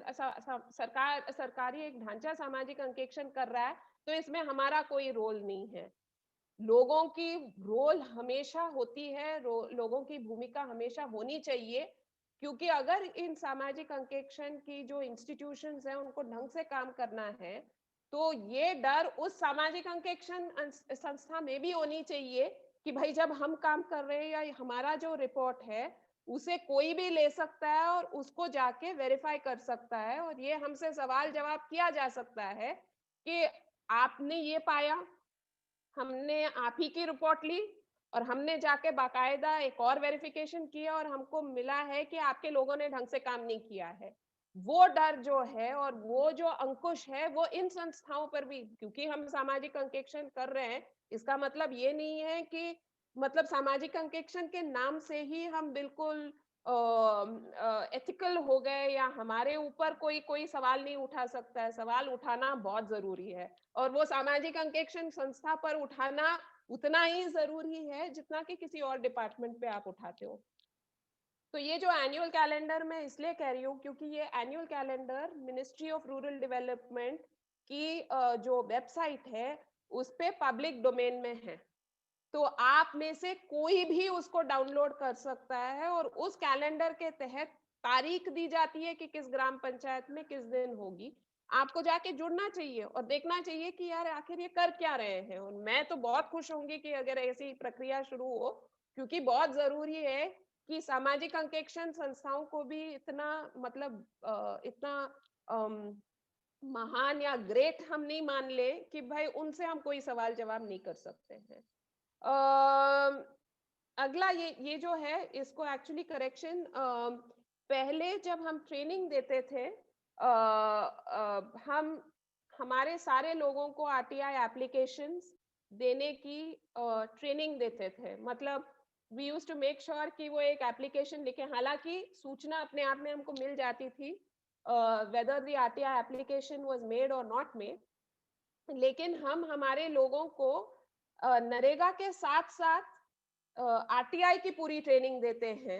सरकारी एक ढांचा सामाजिक अंकेक्षण कर रहा है तो इसमें हमारा कोई रोल नहीं है। लोगों की रोल हमेशा होती है, लोगों की भूमिका हमेशा होनी चाहिए, क्योंकि अगर इन सामाजिक अंकेक्षण की जो इंस्टीट्यूशंस हैं उनको ढंग से काम करना है तो ये डर उस सामाजिक अंकेक्षण संस्था में भी होनी चाहिए कि भाई जब हम काम कर रहे हैं या हमारा जो रिपोर्ट है उसे कोई भी ले सकता है और उसको जाके वेरीफाई कर सकता है, और ये हमसे सवाल जवाब किया जा सकता है कि आपने ये पाया, हमने आप ही की रिपोर्ट ली और हमने जाके बाकायदा एक और वेरिफिकेशन किया और हमको मिला है कि आपके लोगों ने ढंग से काम नहीं किया है। वो डर जो है और वो जो अंकुश है वो इन संस्थाओं पर भी, क्योंकि हम सामाजिक अंकेक्षण कर रहे हैं, इसका मतलब ये नहीं है कि मतलब सामाजिक अंकेक्षण के नाम से ही हम बिल्कुल एथिकल हो गए या हमारे ऊपर कोई सवाल नहीं उठा सकता है। सवाल उठाना बहुत जरूरी है और वो सामाजिक अंकेक्षण संस्था पर उठाना उतना ही जरूरी है जितना कि किसी और डिपार्टमेंट पे आप उठाते हो। तो ये जो एनुअल कैलेंडर मैं इसलिए कह रही हूँ क्योंकि ये annual calendar ministry of rural development की जो वेबसाइट है उस पे पब्लिक डोमेन में है, तो आप में से कोई भी उसको डाउनलोड कर सकता है और उस कैलेंडर के तहत तारीख दी जाती है कि किस ग्राम पंचायत में किस दिन होगी। आपको जाके जुड़ना चाहिए और देखना चाहिए कि यार आखिर ये कर क्या रहे हैं। और मैं तो बहुत खुश होंगी कि अगर ऐसी प्रक्रिया शुरू हो, क्योंकि बहुत जरूरी है कि सामाजिक अंकेक्षण संस्थाओं को भी इतना मतलब इतना महान या ग्रेट हम नहीं मान ले कि भाई उनसे हम कोई सवाल जवाब नहीं कर सकते हैं। अगला ये जो है इसको एक्चुअली करेक्शन, पहले जब हम ट्रेनिंग देते थे हम हमारे सारे लोगों को आरटीआई एप्लीकेशंस देने की ट्रेनिंग देते थे। मतलब we used to make sure कि वो एक एप्लीकेशन लिखे, हालांकि सूचना अपने आप में हमको मिल जाती थी whether the RTI application was made or not made, लेकिन हम हमारे लोगों को नरेगा के साथ साथ आरटीआई की पूरी ट्रेनिंग देते हैं।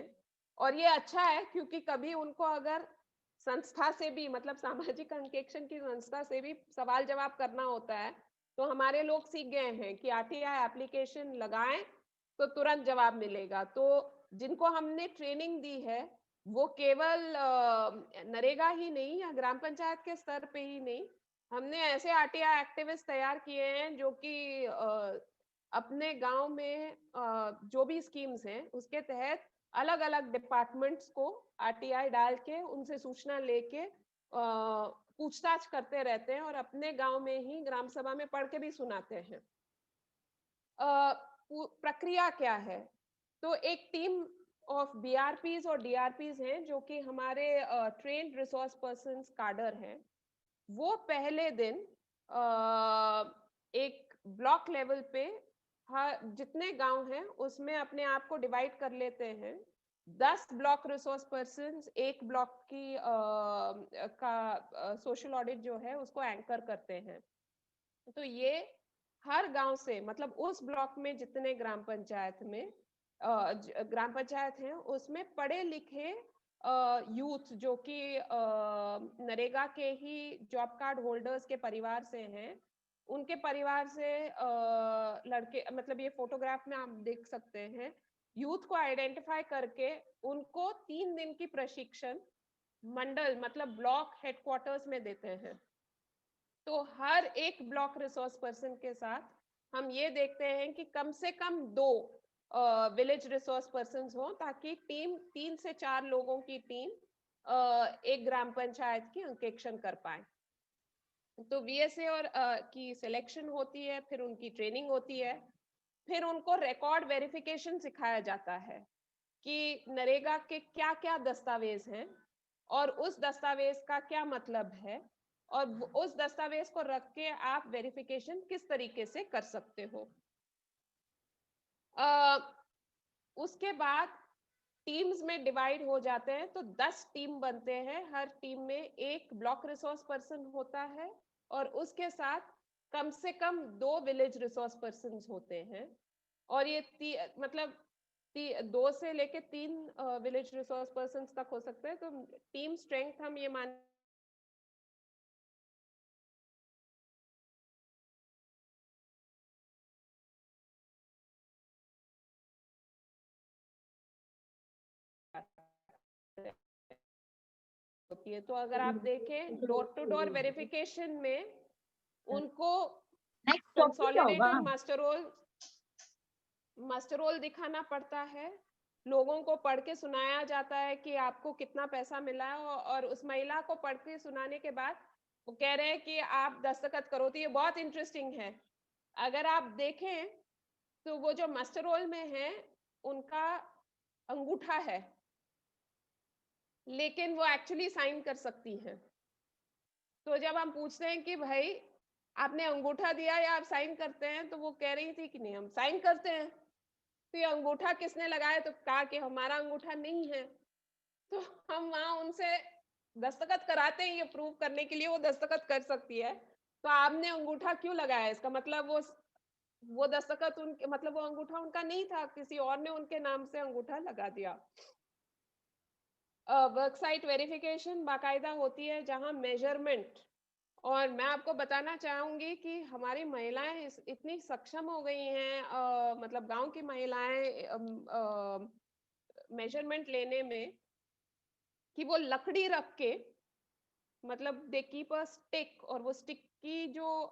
और ये अच्छा है क्योंकि कभी उनको अगर संस्था से भी मतलब सामाजिक अंकेक्षण की संस्था से भी सवाल जवाब करना होता है तो हमारे लोग सीख गए हैं कि आरटीआई एप्लीकेशन लगाएं तो तुरंत जवाब मिलेगा। तो जिनको हमने ट्रेनिंग दी है वो केवल नरेगा ही नहीं या ग्राम पंचायत के स्तर पे ही नहीं, हमने ऐसे आरटीआई एक्टिविस्ट तैयार किए हैं जो कि अपने गांव में जो भी स्कीम्स हैं उसके तहत अलग अलग डिपार्टमेंट्स को आरटीआई डाल के उनसे सूचना लेके पूछताछ करते रहते हैं और अपने गांव में ही ग्राम सभा में पढ़ के भी सुनाते हैं। प्रक्रिया क्या है? तो एक टीम ऑफ बीआरपीज और डीआरपीज हैं जो कि हमारे ट्रेन्ड रिसोर्स पर्सन्स काडर हैं। वो पहले दिन एक ब्लॉक लेवल पे हर जितने गांव हैं उसमें अपने आप को डिवाइड कर लेते हैं। 10 ब्लॉक रिसोर्स पर्सन्स एक ब्लॉक की का सोशल ऑडिट जो है उसको एंकर करते हैं। तो ये हर गांव से मतलब उस ब्लॉक में जितने ग्राम पंचायत हैं उसमें पढ़े लिखे यूथ जो कि नरेगा के ही जॉब कार्ड होल्डर्स के परिवार से हैं, उनके परिवार से लड़के मतलब ये फोटोग्राफ में आप देख सकते हैं, यूथ को आइडेंटिफाई करके उनको 3 दिन की प्रशिक्षण मंडल मतलब ब्लॉक हेडक्वार्टर्स में देते हैं। तो हर एक ब्लॉक रिसोर्स पर्सन के साथ हम ये देखते हैं कि कम से कम 2 विलेज रिसोर्स पर्सन हो ताकि टीम 3 से 4 लोगों की टीम एक ग्राम पंचायत की अंकेक्षण कर पाए। तो वीएसए और की सिलेक्शन होती है, फिर उनकी ट्रेनिंग होती है, फिर उनको रिकॉर्ड वेरिफिकेशन सिखाया जाता है कि नरेगा के क्या क्या दस्तावेज हैं और उस दस्तावेज का क्या मतलब है और उस दस्तावेज को रख के आप वेरिफिकेशन किस तरीके से कर सकते हो। उसके बाद टीम्स में डिवाइड हो जाते हैं, तो 10 टीम बनते हैं। हर टीम में एक ब्लॉक रिसोर्स पर्सन होता है और उसके साथ कम से कम 2 विलेज रिसोर्स पर्सन होते हैं। और ये मतलब 2 से लेके 3 विलेज रिसोर्स पर्सन तक हो सकते हैं। तो टीम स्ट्रेंथ हम ये मान होती है। तो अगर आप देखें डोर टू डोर वेरिफिकेशन में उनको कंसोलिडेटेड मास्टर रोल दिखाना पड़ता है, लोगों को पढ़ के सुनाया जाता है कि आपको कितना पैसा मिला है और उस महिला को पढ़ के सुनाने के बाद वो कह रहे हैं कि आप दस्तखत करो। तो ये बहुत इंटरेस्टिंग है। अगर आप देखें तो वो जो मास्टर रोल में है उनका अंगूठा है, लेकिन वो एक्चुअली साइन कर सकती हैं। तो जब हम पूछते हैं कि भाई आपने अंगूठा दिया या आप साइन करते हैं, तो वो कह रही थी कि नहीं हम साइन करते हैं। तो ये अंगूठा किसने लगाया, तो कहा कि हमारा अंगूठा नहीं है। तो हम वहां उनसे दस्तखत कराते हैं ये प्रूव करने के लिए वो दस्तखत कर सकती है। तो आपने अंगूठा क्यों लगाया, इसका मतलब वो दस्तखत उनके मतलब वो अंगूठा उनका नहीं था, किसी और ने उनके नाम से अंगूठा लगा दिया। वर्क साइट वेरिफिकेशन बाकायदा होती है जहां मेजरमेंट, और मैं आपको बताना चाहूंगी कि हमारी महिलाएं इतनी सक्षम हो गई हैं, मतलब गांव की महिलाएं मेजरमेंट लेने में, कि वो लकड़ी रख के मतलब दे कीप अ स्टिक, और वो स्टिक की जो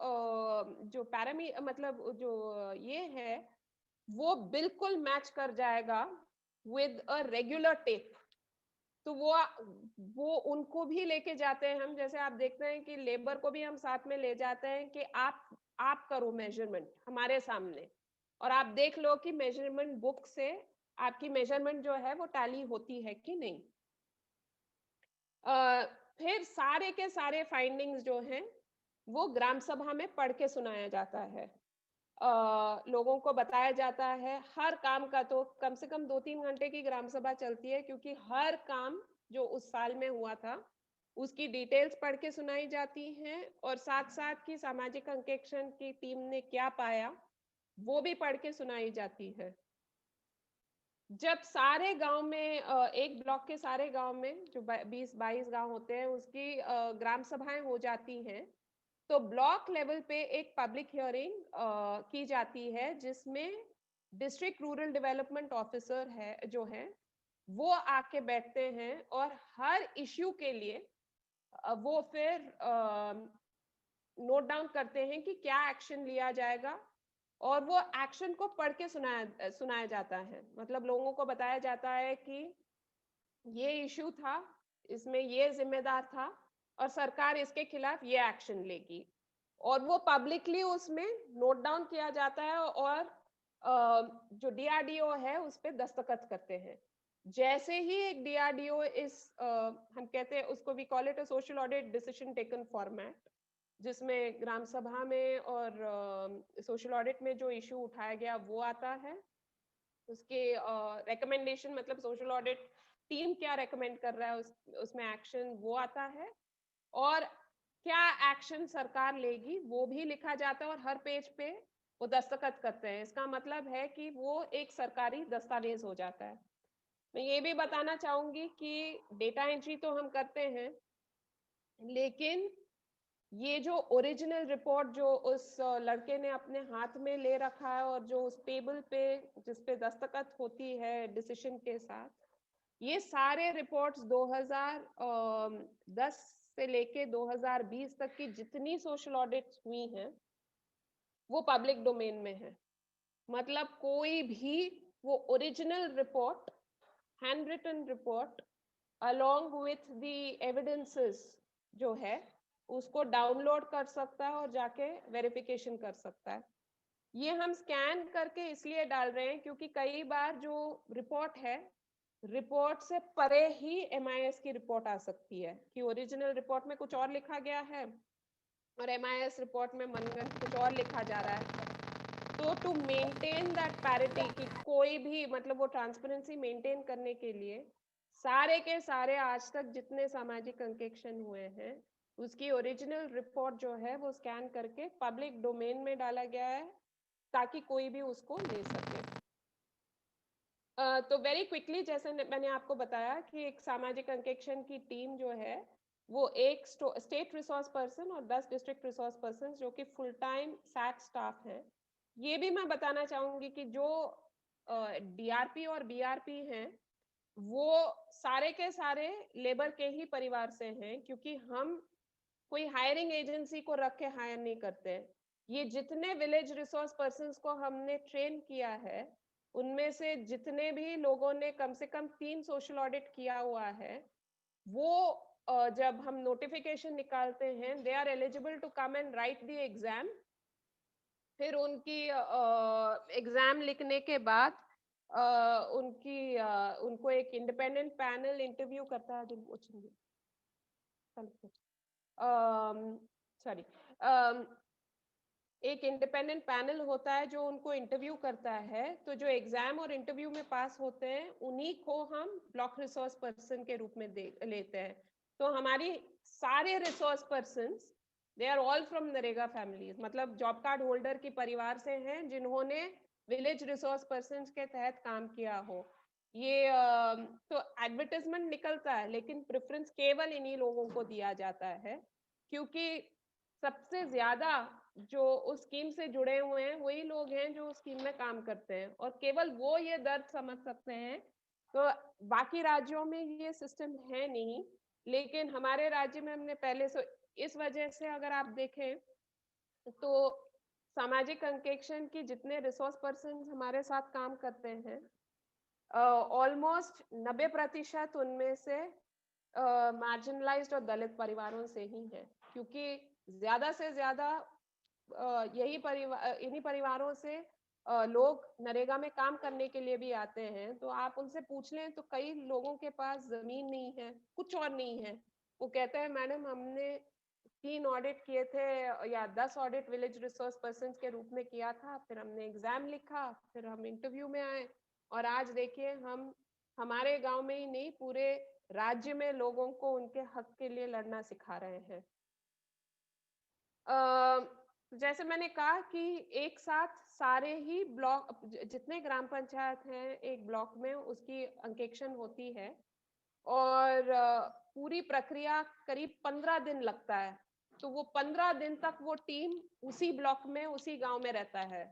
मतलब जो ये है वो बिल्कुल मैच कर जाएगा विद अ रेगुलर टेप। तो वो उनको भी लेके जाते हैं हम, जैसे आप देखते हैं कि लेबर को भी हम साथ में ले जाते हैं कि आप करो मेजरमेंट हमारे सामने, और आप देख लो कि मेजरमेंट बुक से आपकी मेजरमेंट जो है वो टैली होती है कि नहीं। फिर सारे के सारे फाइंडिंग्स जो हैं वो ग्राम सभा में पढ़ के सुनाया जाता है। लोगों को बताया जाता है हर काम का, तो कम से कम 2-3 घंटे की ग्राम सभा चलती है, क्योंकि हर काम जो उस साल में हुआ था उसकी डिटेल्स पढ़ के सुनाई जाती हैं, और साथ साथ की सामाजिक अंकेक्षण की टीम ने क्या पाया वो भी पढ़ के सुनाई जाती है। जब सारे गांव में एक ब्लॉक के सारे गांव में जो 20-22 गांव होते हैं उसकी ग्राम सभाएं हो जाती हैं, तो ब्लॉक लेवल पे एक पब्लिक हियरिंग की जाती है, जिसमें डिस्ट्रिक्ट रूरल डेवलपमेंट ऑफिसर है जो है वो आके बैठते हैं, और हर इश्यू के लिए वो फिर नोट डाउन करते हैं कि क्या एक्शन लिया जाएगा, और वो एक्शन को पढ़ के सुनाया जाता है। मतलब लोगों को बताया जाता है कि ये इश्यू था, इसमें ये जिम्मेदार था, और सरकार इसके खिलाफ ये एक्शन लेगी, और वो पब्लिकली उसमें नोट डाउन किया जाता है, और जो डीआरडीओ है उस पे दस्तखत करते हैं। जैसे ही एक डीआरडीओ हम कहते हैं उसको, we call it a social audit decision taken format, जिसमें ग्राम सभा में और सोशल ऑडिट में जो इश्यू उठाया गया वो आता है, उसके रिकमेंडेशन मतलब सोशल ऑडिट टीम क्या रेकमेंड कर रहा है उसमें एक्शन वो आता है, और क्या एक्शन सरकार लेगी वो भी लिखा जाता है, और हर पेज पे वो दस्तखत करते हैं। इसका मतलब है कि वो एक सरकारी दस्तावेज हो जाता है। मैं ये भी बताना चाहूंगी कि डेटा एंट्री तो हम करते हैं, लेकिन ये जो ओरिजिनल रिपोर्ट जो उस लड़के ने अपने हाथ में ले रखा है, और जो उस टेबल पे जिस पे दस्तखत होती है डिसीजन के साथ, ये सारे रिपोर्ट्स 2010 से लेके 2020 तक की जितनी सोशल ऑडिट्स हुई हैं वो पब्लिक डोमेन में है। मतलब कोई भी वो original report, hand written report along with the evidences जो है उसको डाउनलोड कर सकता है और जाके वेरिफिकेशन कर सकता है। ये हम स्कैन करके इसलिए डाल रहे हैं क्योंकि कई बार जो रिपोर्ट है, रिपोर्ट से परे ही MIS की रिपोर्ट आ सकती है, कि ओरिजिनल रिपोर्ट में कुछ और लिखा गया है और MIS रिपोर्ट में मनगढ़ंत कुछ और लिखा जा रहा है। तो टू मेंटेन दैट पैरिटी, कि कोई भी मतलब वो ट्रांसपेरेंसी मेंटेन करने के लिए सारे के सारे आज तक जितने सामाजिक अंकेक्षण हुए हैं उसकी ओरिजिनल रिपोर्ट जो है वो स्कैन करके पब्लिक डोमेन में डाला गया है ताकि कोई भी उसको ले सके। तो वेरी क्विकली, जैसे मैंने आपको बताया कि एक सामाजिक अंकेक्षण की टीम जो है वो एक स्टेट रिसोर्स पर्सन और 10 डिस्ट्रिक्ट रिसोर्स पर्सन जो कि फुल टाइम सैट स्टाफ है। ये भी मैं बताना चाहूंगी कि जो DRP और BRP हैं वो सारे के सारे लेबर के ही परिवार से हैं, क्योंकि हम कोई हायरिंग एजेंसी को रख के हायर नहीं करते हैं। ये जितने विलेज रिसोर्स पर्सन्स को हमने ट्रेन किया है उनमें से जितने भी लोगों ने कम से कम 3 सोशल ऑडिट किया हुआ है, वो जब हम नोटिफिकेशन निकालते हैं they are eligible to come and write the exam. फिर उनकी एग्जाम लिखने के बाद उनको एक इंडिपेंडेंट पैनल इंटरव्यू करता है सॉरी एक इंडिपेंडेंट पैनल होता है जो उनको इंटरव्यू करता है। तो जो एग्जाम और इंटरव्यू में पास होते हैं उन्हीं को हम ब्लॉक रिसोर्स पर्सन के रूप में लेते हैं। तो हमारी सारे resource person they are all from NREGA families, मतलब जॉब कार्ड होल्डर की परिवार से हैं जिन्होंने विलेज रिसोर्स पर्सन के तहत काम किया हो। ये तो एडवर्टाइजमेंट निकलता है लेकिन प्रेफरेंस केवल इन्हीं लोगों को दिया जाता है, क्योंकि सबसे ज्यादा जो उस स्कीम से जुड़े हुए हैं वही लोग हैं जो उस स्कीम में काम करते हैं और केवल वो ये दर्द समझ सकते हैं। तो बाकी राज्यों में ये सिस्टम है नहीं, लेकिन हमारे राज्य में हमने पहले से, इस वजह से अगर आप देखें तो सामाजिक अंकेक्षण की जितने रिसोर्स पर्सन हमारे साथ काम करते हैं ऑलमोस्ट 90% उनमें से मार्जिनलाइज्ड और दलित परिवारों से ही हैं, क्योंकि ज्यादा से ज्यादा इन्हीं परिवारों से लोग नरेगा में काम करने के लिए भी आते हैं। तो आप उनसे पूछ लें तो कई लोगों के पास जमीन नहीं है, कुछ और नहीं है। वो कहते हैं मैडम हमने 3 ऑडिट किए थे या 10 ऑडिट विलेज रिसोर्स पर्सन के रूप में किया था, फिर हमने एग्जाम लिखा, फिर हम इंटरव्यू में आए और आज देखिए हम हमारे गांव में ही नहीं पूरे राज्य में लोगों को उनके हक के लिए लड़ना सिखा रहे हैं। जैसे मैंने कहा कि एक साथ सारे ही ब्लॉक जितने ग्राम पंचायत हैं एक ब्लॉक में उसकी अंकेक्षण होती है और पूरी प्रक्रिया करीब 15 दिन लगता है। तो वो 15 दिन तक वो टीम उसी ब्लॉक में उसी गांव में रहता है।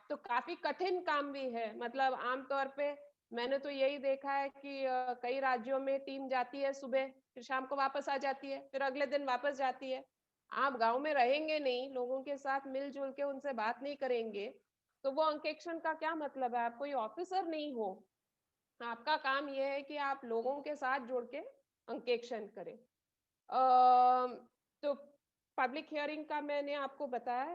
तो काफी कठिन काम भी है, मतलब आमतौर पे मैंने तो यही देखा है कि कई राज्यों में टीम जाती है सुबह, फिर शाम को वापस आ जाती है, फिर अगले दिन वापस जाती है। आप गांव में रहेंगे नहीं, लोगों के साथ मिलजुल के उनसे बात नहीं करेंगे, तो वो अंकेक्षण का क्या मतलब है? आप कोई ऑफिसर नहीं हो, आपका काम यह है कि आप लोगों के साथ जुड़ के अंकेक्षण करें। तो पब्लिक हियरिंग का मैंने आपको बताया,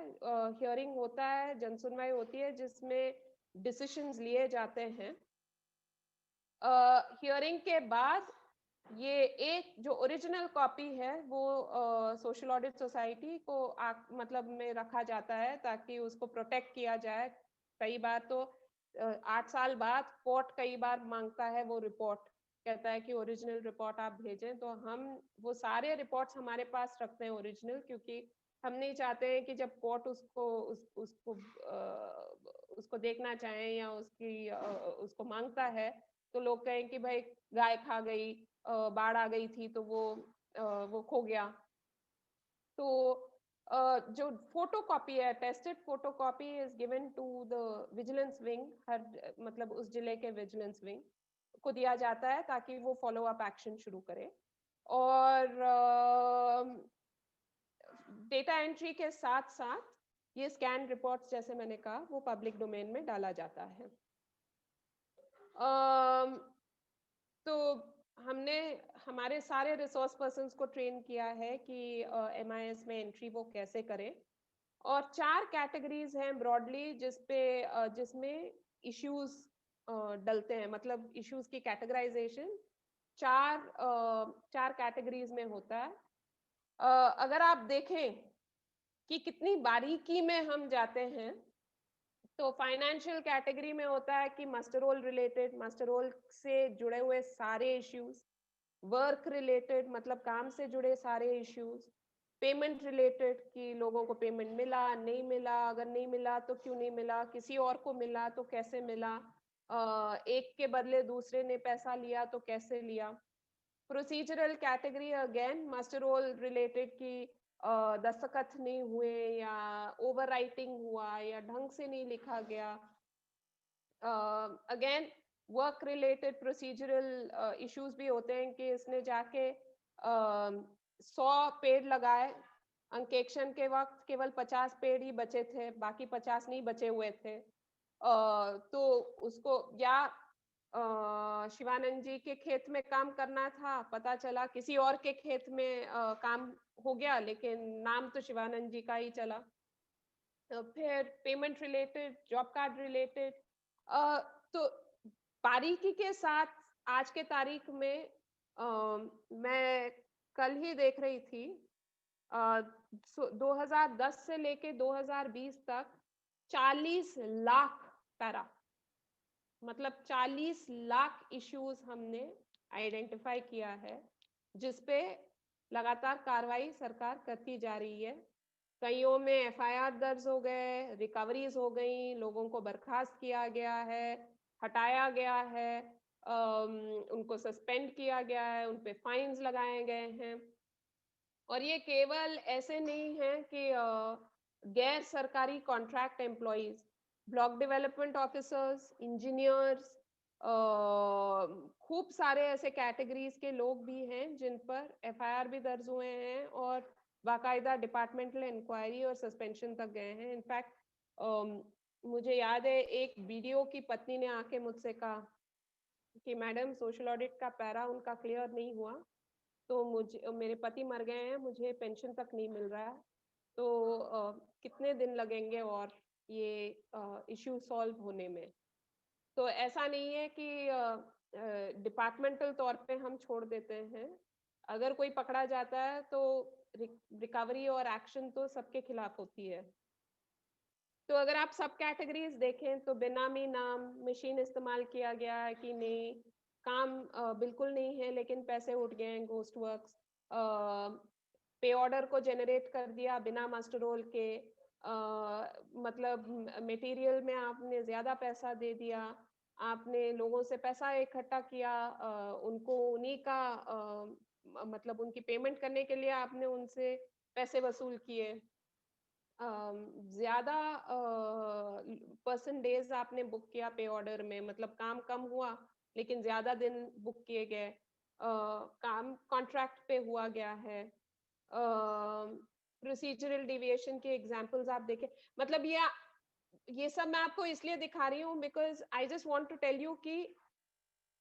हियरिंग होता है, जनसुनवाई होती है जिसमें डिसीजंस लिए जाते हैं। हियरिंग के बाद ये एक जो ओरिजिनल कॉपी है वो सोशल ऑडिट सोसाइटी को मतलब में रखा जाता है ताकि उसको प्रोटेक्ट किया जाए। कई बार तो 8 साल बाद कोर्ट कई बार मांगता है वो रिपोर्ट, कहता है कि ओरिजिनल रिपोर्ट आप भेजें, तो हम वो सारे रिपोर्ट्स हमारे पास रखते हैं ओरिजिनल, क्योंकि हम नहीं चाहते हैं कि जब कोर्ट उसको देखना चाहे या उसको मांगता है तो लोग कहें कि भाई गाय खा गई, बाढ़ आ गई थी तो वो खो गया। तो जो फोटो कॉपी है, tested photocopy is given to the vigilance wing, हर मतलब उस जिले के विजिलेंस विंग को दिया जाता है ताकि वो फॉलो अप एक्शन शुरू करे। और डेटा एंट्री के साथ साथ ये स्कैन रिपोर्ट्स जैसे मैंने कहा वो पब्लिक डोमेन में डाला जाता है। तो हमने हमारे सारे रिसोर्स पर्सन्स को ट्रेन किया है कि MIS में एंट्री वो कैसे करें, और 4 कैटेगरीज हैं ब्रॉडली जिसमें इश्यूज डलते हैं, मतलब इश्यूज की कैटेगराइजेशन 4 कैटेगरीज में होता है। अगर आप देखें कि कितनी बारीकी में हम जाते हैं तो फाइनेंशियल कैटेगरी में होता है कि muster roll related, muster roll से जुड़े हुए सारे इश्यूज, वर्क रिलेटेड मतलब काम से जुड़े सारे इश्यूज, पेमेंट रिलेटेड कि लोगों को पेमेंट मिला नहीं मिला, अगर नहीं मिला तो क्यों नहीं मिला, किसी और को मिला तो कैसे मिला, एक के बदले दूसरे ने पैसा लिया तो कैसे लिया। Procedural category again muster roll related की दस्तखत नहीं हुए या ओवर राइटिंग हुआ या ढंग से नहीं लिखा गया। Again work related procedural issues भी होते हैं कि इसने जाके 100 पेड़ लगाए, अंकेक्षण के वक्त केवल 50 पेड़ ही बचे थे, बाकी 50 नहीं बचे हुए थे। तो उसको या शिवानंद जी के खेत में काम करना था, पता चला किसी और के खेत में काम हो गया लेकिन नाम तो शिवानंद जी का ही चला। तो फिर payment related, job card related, तो बारीकी के साथ आज के तारीख में मैं कल ही देख रही थी 2010 से लेके 2020 तक 40 लाख पैरा, मतलब 40 लाख इश्यूज हमने आइडेंटिफाई किया है, जिसपे लगातार कार्रवाई सरकार करती जा रही है। कईयों में एफआईआर दर्ज हो गए, रिकवरीज हो गई, लोगों को बर्खास्त किया गया है, हटाया गया है, उनको सस्पेंड किया गया है, उन पे फाइन्स लगाए गए हैं। और ये केवल ऐसे नहीं है कि गैर सरकारी contract employees, block development officers, engineers, खूब सारे ऐसे कैटेगरीज के लोग भी हैं जिन पर एफआईआर भी दर्ज हुए हैं और बाकायदा डिपार्टमेंटल इंक्वायरी और सस्पेंशन तक गए हैं। इनफैक्ट मुझे याद है एक वीडियो की पत्नी ने आके मुझसे कहा कि मैडम सोशल ऑडिट का पैरा उनका क्लियर नहीं हुआ, तो मुझे, मेरे पति मर गए हैं, मुझे पेंशन तक नहीं मिल रहा है, तो कितने दिन लगेंगे और ये इश्यू सॉल्व होने में। तो ऐसा नहीं है कि डिपार्टमेंटल तौर पे हम छोड़ देते हैं। अगर कोई पकड़ा जाता है तो रिकवरी और एक्शन तो सबके खिलाफ होती है। तो अगर आप सब कैटेगरीज देखें तो बेनामी नाम, मशीन इस्तेमाल किया गया है कि नहीं, काम बिल्कुल नहीं है लेकिन पैसे उठ गए हैं, घोस्ट वर्क्स, पे ऑर्डर को जनरेट कर दिया बिना मास्टर रोल के, मतलब मटेरियल में आपने ज्यादा पैसा दे दिया, आपने लोगों से पैसा इकट्ठा किया, उनको उन्हीं का मतलब उनकी पेमेंट करने के लिए आपने उनसे पैसे वसूल किए, ज्यादा पर्सन डेज आपने बुक किया पे ऑर्डर में, मतलब काम कम हुआ लेकिन ज्यादा दिन बुक किए गए, काम कॉन्ट्रैक्ट पे हुआ गया है, प्रोसीजरल डिविएशन के एग्जांपल्स आप देखें। मतलब ये सब मैं आपको इसलिए दिखा रही हूँ because I just want to tell you कि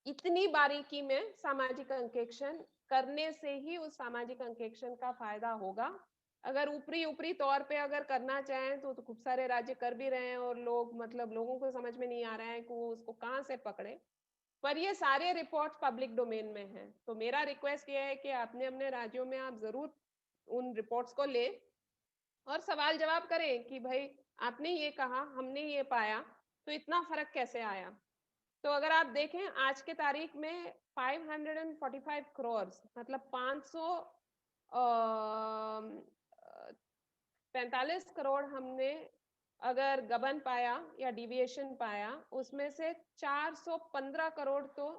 इतनी बारीकी में सामाजिक अंकेक्षण करने से ही उस सामाजिक अंकेक्षण का फायदा होगा। अगर ऊपरी तौर पे अगर करना चाहें तो खूब सारे राज्य कर भी रहे हैं और लोग, मतलब लोगों को समझ में नहीं आ रहा है कि वो उसको कहाँ से पकड़े, पर ये सारे रिपोर्ट पब्लिक डोमेन में हैं। तो मेरा रिक्वेस्ट ये है कि अपने अपने राज्यों में आप जरूर उन रिपोर्ट्स को ले और सवाल जवाब करें कि भाई आपने ये कहा, हमने ये पाया, तो इतना फर्क कैसे आया। तो अगर आप देखें आज के तारीख में 545 करोड़, मतलब 545 करोड़ हमने अगर गबन पाया या डिविएशन पाया, उसमें से 415 करोड़ तो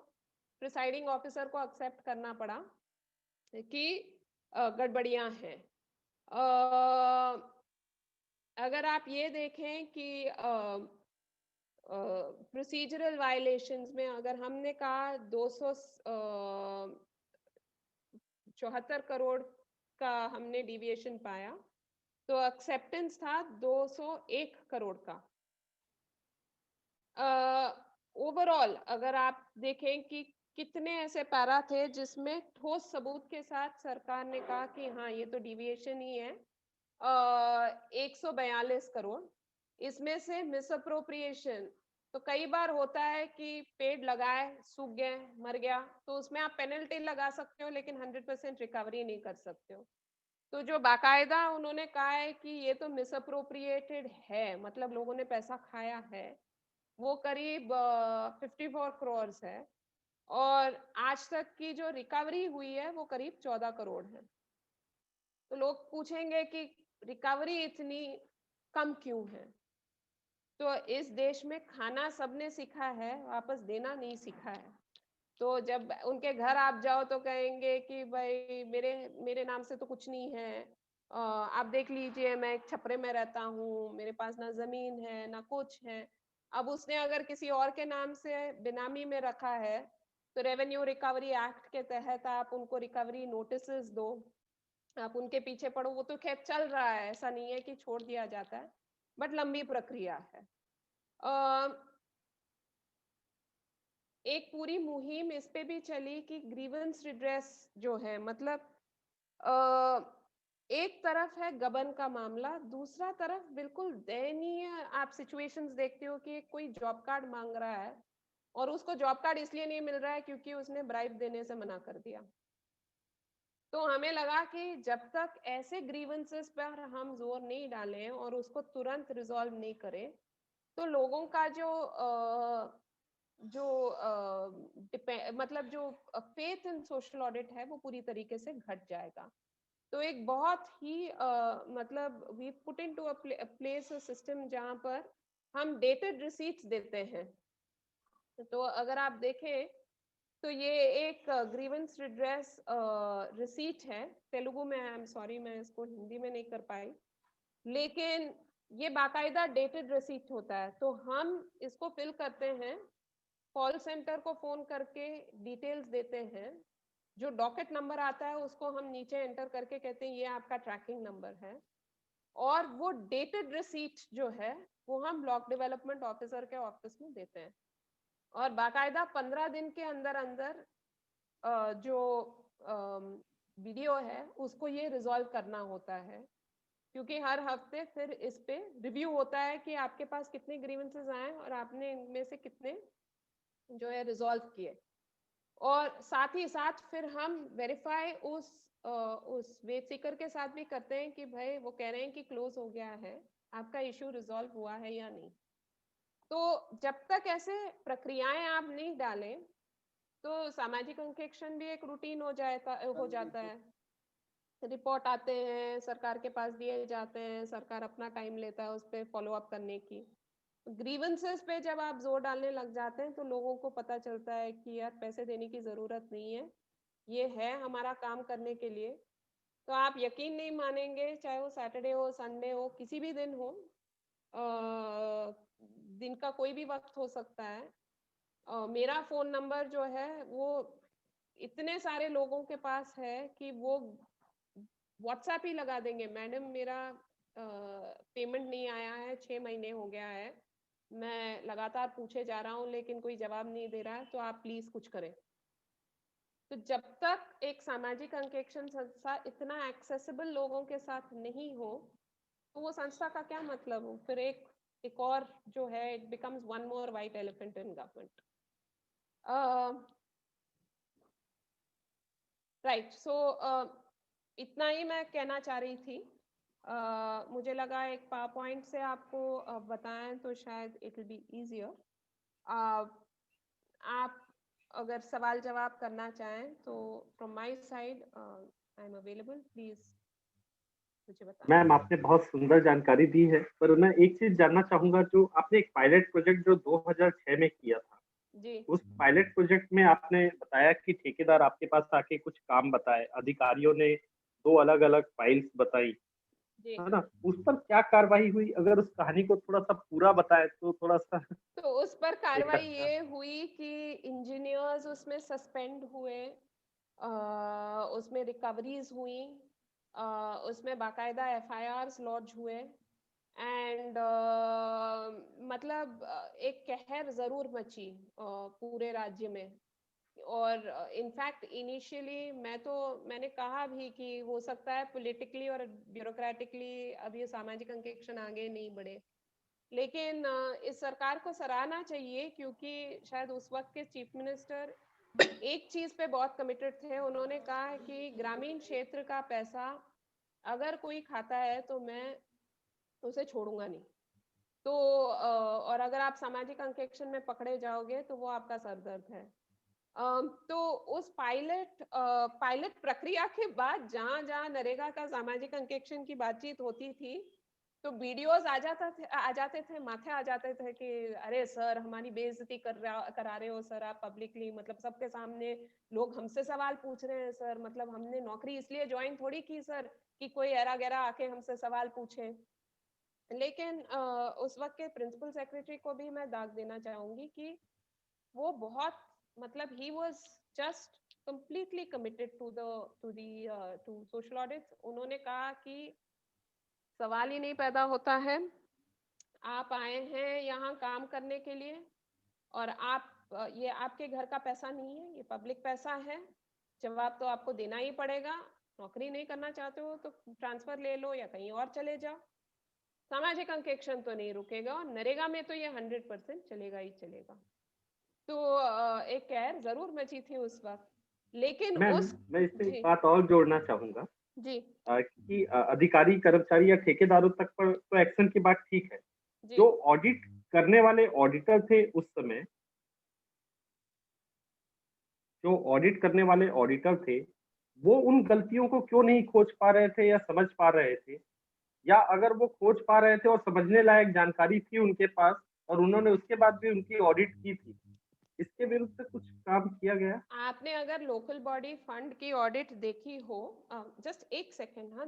प्रिसाइडिंग ऑफिसर को एक्सेप्ट करना पड़ा कि गड़बड़ियां हैं। अगर आप ये देखें कि प्रोसीजरल वायलेशंस में अगर हमने कहा 274 करोड़ का हमने डिविएशन पाया, तो एक्सेप्टेंस था 201 करोड़ का। ओवरऑल अगर आप देखें कि कितने ऐसे पैरा थे जिसमें ठोस सबूत के साथ सरकार ने कहा कि हाँ ये तो डिविएशन ही है, 142 करोड़। इसमें से मिसअप्रोप्रिएशन तो कई बार होता है कि पेड़ लगाए, सूख गए, मर गया, तो उसमें आप पेनल्टी लगा सकते हो लेकिन 100% रिकवरी नहीं कर सकते हो। तो जो बाकायदा उन्होंने कहा है कि ये तो मिसअप्रोप्रिएटेड है, मतलब लोगों ने पैसा खाया है, वो करीब 54 करोड़ है और आज तक की जो रिकवरी हुई है वो करीब 14 करोड़ है। तो लोग पूछेंगे कि रिकवरी इतनी कम क्यों है। तो इस देश में खाना सबने सीखा है, वापस देना नहीं सीखा है। तो जब उनके घर आप जाओ तो कहेंगे कि भाई मेरे नाम से तो कुछ नहीं है, आप देख लीजिए मैं एक छपरे में रहता हूँ, मेरे पास ना जमीन है ना कुछ है। अब उसने अगर किसी और के नाम से बेनामी में रखा है तो रेवेन्यू रिकवरी एक्ट के तहत आप उनको रिकवरी नोटिसेस दो, आप उनके पीछे पड़ो। वो तो खैर चल रहा है, ऐसा नहीं है कि छोड़ दिया जाता है, बट लंबी प्रक्रिया है। एक पूरी मुहिम इस पे भी चली कि ग्रीवेंस रिड्रेस जो है, मतलब एक तरफ है गबन का मामला, दूसरा तरफ बिल्कुल दयनीय आप सिचुएशंस देखते हो कि कोई जॉब कार्ड मांग रहा है और उसको जॉब कार्ड इसलिए नहीं मिल रहा है क्योंकि उसने ब्राइब देने से मना कर दिया। तो हमें लगा कि जब तक ऐसे ग्रीवेंसेस पर हम जोर नहीं डालें और उसको तुरंत रिजॉल्व नहीं करें, तो लोगों का मतलब जो फेथ इन सोशल ऑडिट है वो पूरी तरीके से घट जाएगा। तो एक बहुत ही मतलब we put into a place a system जहां पर हम डेटेड रिसीट्स देते हैं। तो अगर आप देखें तो ये एक ग्रीवेंस रिड्रेस रिसीट है, तेलुगु में, आई एम सॉरी मैं इसको हिंदी में नहीं कर पाई, लेकिन ये बाकायदा डेटेड रिसीट होता है। तो हम इसको फिल करते हैं, कॉल सेंटर को फोन करके डिटेल्स देते हैं, जो डॉकेट नंबर आता है उसको हम नीचे एंटर करके कहते हैं ये आपका ट्रैकिंग नंबर है, और वो डेटेड रिसीट जो है वो हम ब्लॉक डेवलपमेंट ऑफिसर के ऑफिस में देते हैं, और बाकायदा 15 दिन के अंदर अंदर जो वीडियो है उसको ये रिजॉल्व करना होता है, क्योंकि हर हफ्ते फिर इस पे रिव्यू होता है कि आपके पास कितने ग्रीवेंसेस आए और आपने इनमें से कितने जो है रिजॉल्व किए। और साथ ही साथ फिर हम वेरीफाई उस वेज सीकर के साथ भी करते हैं कि भाई वो कह रहे हैं कि क्लोज हो गया है, आपका इश्यू रिजॉल्व हुआ है या नहीं। तो जब तक ऐसे प्रक्रियाएं आप नहीं डालें तो सामाजिक अंकेक्षण भी एक रूटीन हो जाता है। रिपोर्ट आते हैं, सरकार के पास दिए जाते हैं, सरकार अपना टाइम लेता है उस पर फॉलो अप करने की। ग्रीवेंसेस पे जब आप जोर डालने लग जाते हैं तो लोगों को पता चलता है कि यार पैसे देने की जरूरत नहीं है, ये है हमारा काम करने के लिए। तो आप यकीन नहीं मानेंगे, चाहे वो सैटरडे हो, संडे हो, किसी भी दिन हो, दिन का कोई भी वक्त हो सकता है, मेरा फोन नंबर जो है वो इतने सारे लोगों के पास है कि वो व्हाट्सएप ही लगा देंगे, मैडम मेरा पेमेंट नहीं आया है, 6 महीने हो गया है, मैं लगातार पूछे जा रहा हूँ लेकिन कोई जवाब नहीं दे रहा है, तो आप प्लीज कुछ करें। तो जब तक एक सामाजिक अंकेक्षण संस्था इतना एक्सेसिबल लोगों के साथ नहीं हो तो वो संस्था का क्या मतलब हो, फिर एक और जो है it becomes one more white elephant in government. Right, so इतना ही मैं कहना चाह रही थी। मुझे लगा एक पावर पॉइंट से आपको बताएं तो शायद इट विल बी इजियर। आप अगर सवाल जवाब करना चाहें तो from my side I am available, please मुझे बताएं। मैम आपने बहुत सुंदर जानकारी दी है, पर मैं एक चीज जानना चाहूंगा, जो आपने एक पायलट प्रोजेक्ट जो 2006 में किया था, जी उस पायलट प्रोजेक्ट में आपने बताया कि ठेकेदार आपके पास आके कुछ काम बताए, अधिकारियों ने 2 अलग अलग फाइल्स बताई, जी। है ना, उस पर क्या कार्रवाई हुई? अगर उस कहानी को थोड़ा सा पूरा बताए तो थोड़ा सा तो उस पर कार्रवाई ये हुई कि इंजीनियर्स उसमें सस्पेंड हुए, उसमें रिकवरीज हुई, उसमें बाकायदा FIRs लॉन्च हुए, एंड मतलब एक कहर जरूर मची पूरे राज्य में। और इनफैक्ट इनिशियली मैंने कहा भी कि हो सकता है पॉलिटिकली और ब्यूरोक्रेटिकली अब ये सामाजिक अंकेक्षण आगे नहीं बढ़े, लेकिन इस सरकार को सराहना चाहिए क्योंकि शायद उस वक्त के चीफ मिनिस्टर एक चीज पे बहुत कमिटेड थे। उन्होंने कहा कि ग्रामीण क्षेत्र का पैसा अगर कोई खाता है तो मैं उसे छोड़ूंगा नहीं। तो और अगर आप सामाजिक अंकेक्षण में पकड़े जाओगे तो वो आपका सरदर्द है। तो उस पायलट प्रक्रिया के बाद जहां जहां नरेगा का सामाजिक अंकेक्षण की बातचीत होती थी तो वीडियोस आ जाते थे, माथे आ जाते थे कि अरे सर हमारी बेइज्जती करा रहे हो सर आप पब्लिकली, मतलब सबके सामने लोग हमसे सवाल पूछ रहे हैं सर, मतलब हमने नौकरी इसलिए ज्वाइन थोड़ी की सर कि कोई एरा गैरा आके हमसे सवाल पूछे। लेकिन उस वक्त के प्रिंसिपल सेक्रेटरी को भी मैं दाग देना चाहूंगी कि वो बहुत मतलब ही was just completely committed to social audits. उन्होंने कहा कि सवाल ही नहीं पैदा होता है, आप आए हैं यहाँ काम करने के लिए और आप ये आपके घर का पैसा नहीं है, ये पब्लिक पैसा है, जवाब तो आपको देना ही पड़ेगा। नौकरी नहीं करना चाहते हो तो ट्रांसफर ले लो या कहीं और चले जाओ। सामाजिक अंकेक्षण तो नहीं रुकेगा, और नरेगा में तो ये 100% चलेगा ही चलेगा। तो एक कहर जरूर मची थी उस वक्त, लेकिन मैं उस इससे जी एक बात और जोड़ना चाहूंगा जी कि अधिकारी कर्मचारी या ठेकेदारों तक पर तो एक्शन की बात ठीक है, जी जो ऑडिट करने वाले ऑडिटर थे उस समय, जो ऑडिट करने वाले ऑडिटर थे, वो उन गलतियों को क्यों नहीं खोज पा रहे थे या समझ पा रहे थे, या अगर वो खोज पा रहे थे और समझने लायक जानकारी थी उनके पास और उन्होंने उसके बाद भी उनकी ऑडिट की थी, इसके विरुद्ध कुछ काम किया गया? आपने अगर लोकल बॉडी फंड की ऑडिट देखी हो, जस्ट एक सेकंड, हाँ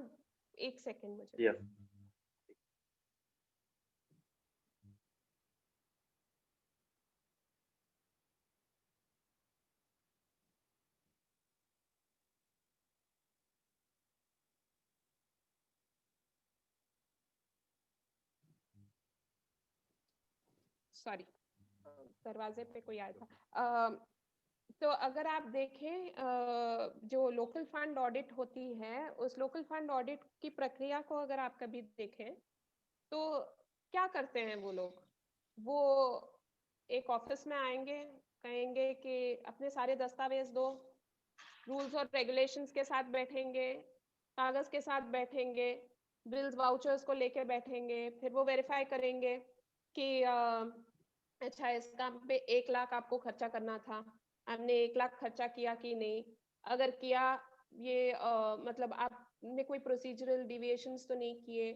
एक सेकंड मुझे यस। सॉरी, दरवाजे पे कोई आया था। तो अगर आप देखें, जो लोकल फंड ऑडिट होती है, उस लोकल फंड ऑडिट की प्रक्रिया को अगर आप कभी देखें तो क्या करते हैं वो लोग, वो एक ऑफिस में आएंगे, कहेंगे कि अपने सारे दस्तावेज दो, रूल्स और रेगुलेशंस के साथ बैठेंगे, कागज के साथ बैठेंगे, बिल्स वाउचर्स को लेके बैठेंगे, फिर वो वेरीफाई करेंगे कि अच्छा इस काम पे 1 लाख आपको खर्चा करना था, आपने 1 लाख खर्चा किया कि नहीं, अगर किया ये मतलब आपने कोई प्रोसीजरल डिविएशंस तो नहीं किए।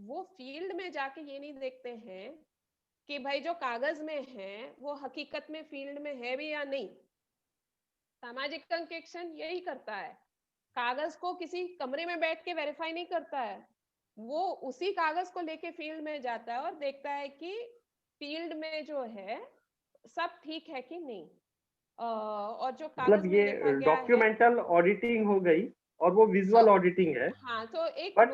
वो फील्ड में जाके ये नहीं देखते हैं कि भाई जो कागज में है वो हकीकत में फील्ड में है भी या नहीं। सामाजिक अंकेक्षण यही करता है, कागज को किसी कमरे में बैठ के वेरीफाई नहीं करता है, वो उसी कागज को लेके फील्ड में जाता है और देखता है कि फील्ड में जो है सब ठीक है कि नहीं। और जो कागज मतलब में ये लिखा गया है, डॉक्यूमेंटल ऑडिटिंग हो गई और वो विजुअल ऑडिटिंग है। हाँ तो एक बट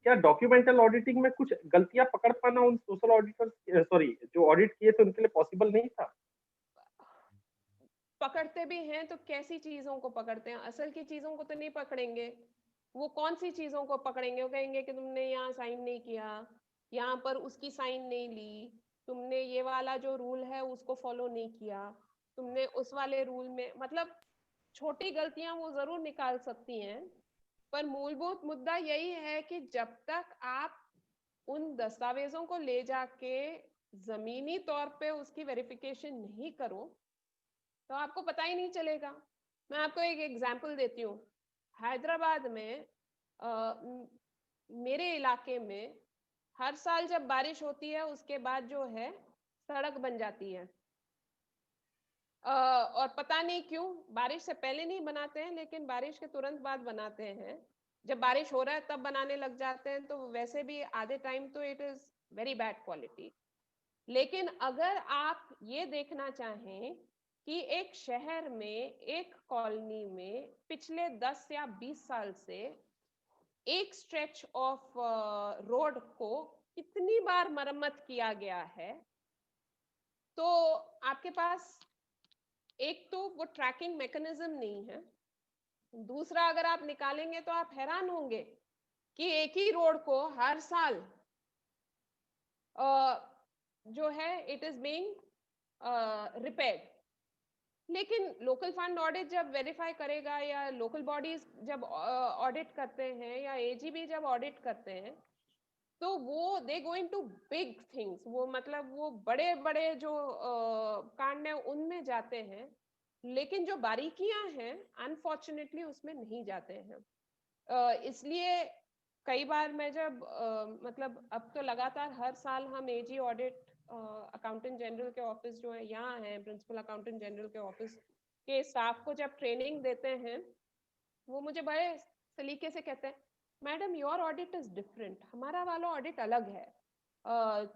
क्या डॉक्यूमेंटल ऑडिटिंग में कुछ गलतियां पकड़ पाना उन सोशल ऑडिटर, सॉरी, जो ऑडिट किए थे उनके लिए पॉसिबल नहीं था? पकड़ते भी हैं तो कैसी चीजों को पकड़ते हैं, असल की चीजों को तो नहीं पकड़ेंगे। वो कौन सी चीजों को पकड़ेंगे, वो कहेंगे कि तुमने यहाँ साइन नहीं किया, यहाँ पर उसकी साइन नहीं ली, तुमने ये वाला जो रूल है उसको फॉलो नहीं किया, तुमने उस वाले रूल में, मतलब छोटी गलतियां वो जरूर निकाल सकती हैं, पर मूलभूत मुद्दा यही है कि जब तक आप उन दस्तावेजों को ले जाके जमीनी तौर पे उसकी वेरिफिकेशन नहीं करो तो आपको पता ही नहीं चलेगा। मैं आपको एक एग्जांपल देती हूँ। हैदराबाद में मेरे इलाके में हर साल जब बारिश होती है उसके बाद जो है सड़क बन जाती है, और पता नहीं क्यों बारिश से पहले नहीं बनाते हैं लेकिन बारिश के तुरंत बाद बनाते हैं। जब बारिश हो रहा है तब बनाने लग जाते हैं, तो वैसे भी आधे टाइम तो it is very bad quality. लेकिन अगर आप ये देखना चाहें कि एक शहर में एक कॉलोनी में पिछले 10 या 20 साल से एक स्ट्रेच ऑफ रोड को कितनी बार मरम्मत किया गया है, तो आपके पास एक तो वो ट्रैकिंग मैकेनिज्म नहीं है, दूसरा अगर आप निकालेंगे तो आप हैरान होंगे कि एक ही रोड को हर साल जो है इट इज बीइंग रिपेयर्ड। लेकिन लोकल फंड ऑडिट जब वेरीफाई करेगा या लोकल बॉडीज जब ऑडिट करते हैं या एजीबी जब ऑडिट करते हैं तो वो they going to big things, वो मतलब वो बड़े बड़े जो कांड है उनमें जाते हैं, लेकिन जो बारीकियां हैं अनफॉर्चुनेटली उसमें नहीं जाते हैं। इसलिए कई बार मैं जब मतलब अब तो लगातार हर साल हम एजी ऑडिट अकाउंटेंट जनरल के ऑफिस जो है यहाँ है, प्रिंसिपल अकाउंटेंट जनरल के ऑफिस के स्टाफ को जब ट्रेनिंग देते हैं, वो मुझे बड़े सलीके से कहते हैं madam your audit is different, हमारा वाला ऑडिट अलग है।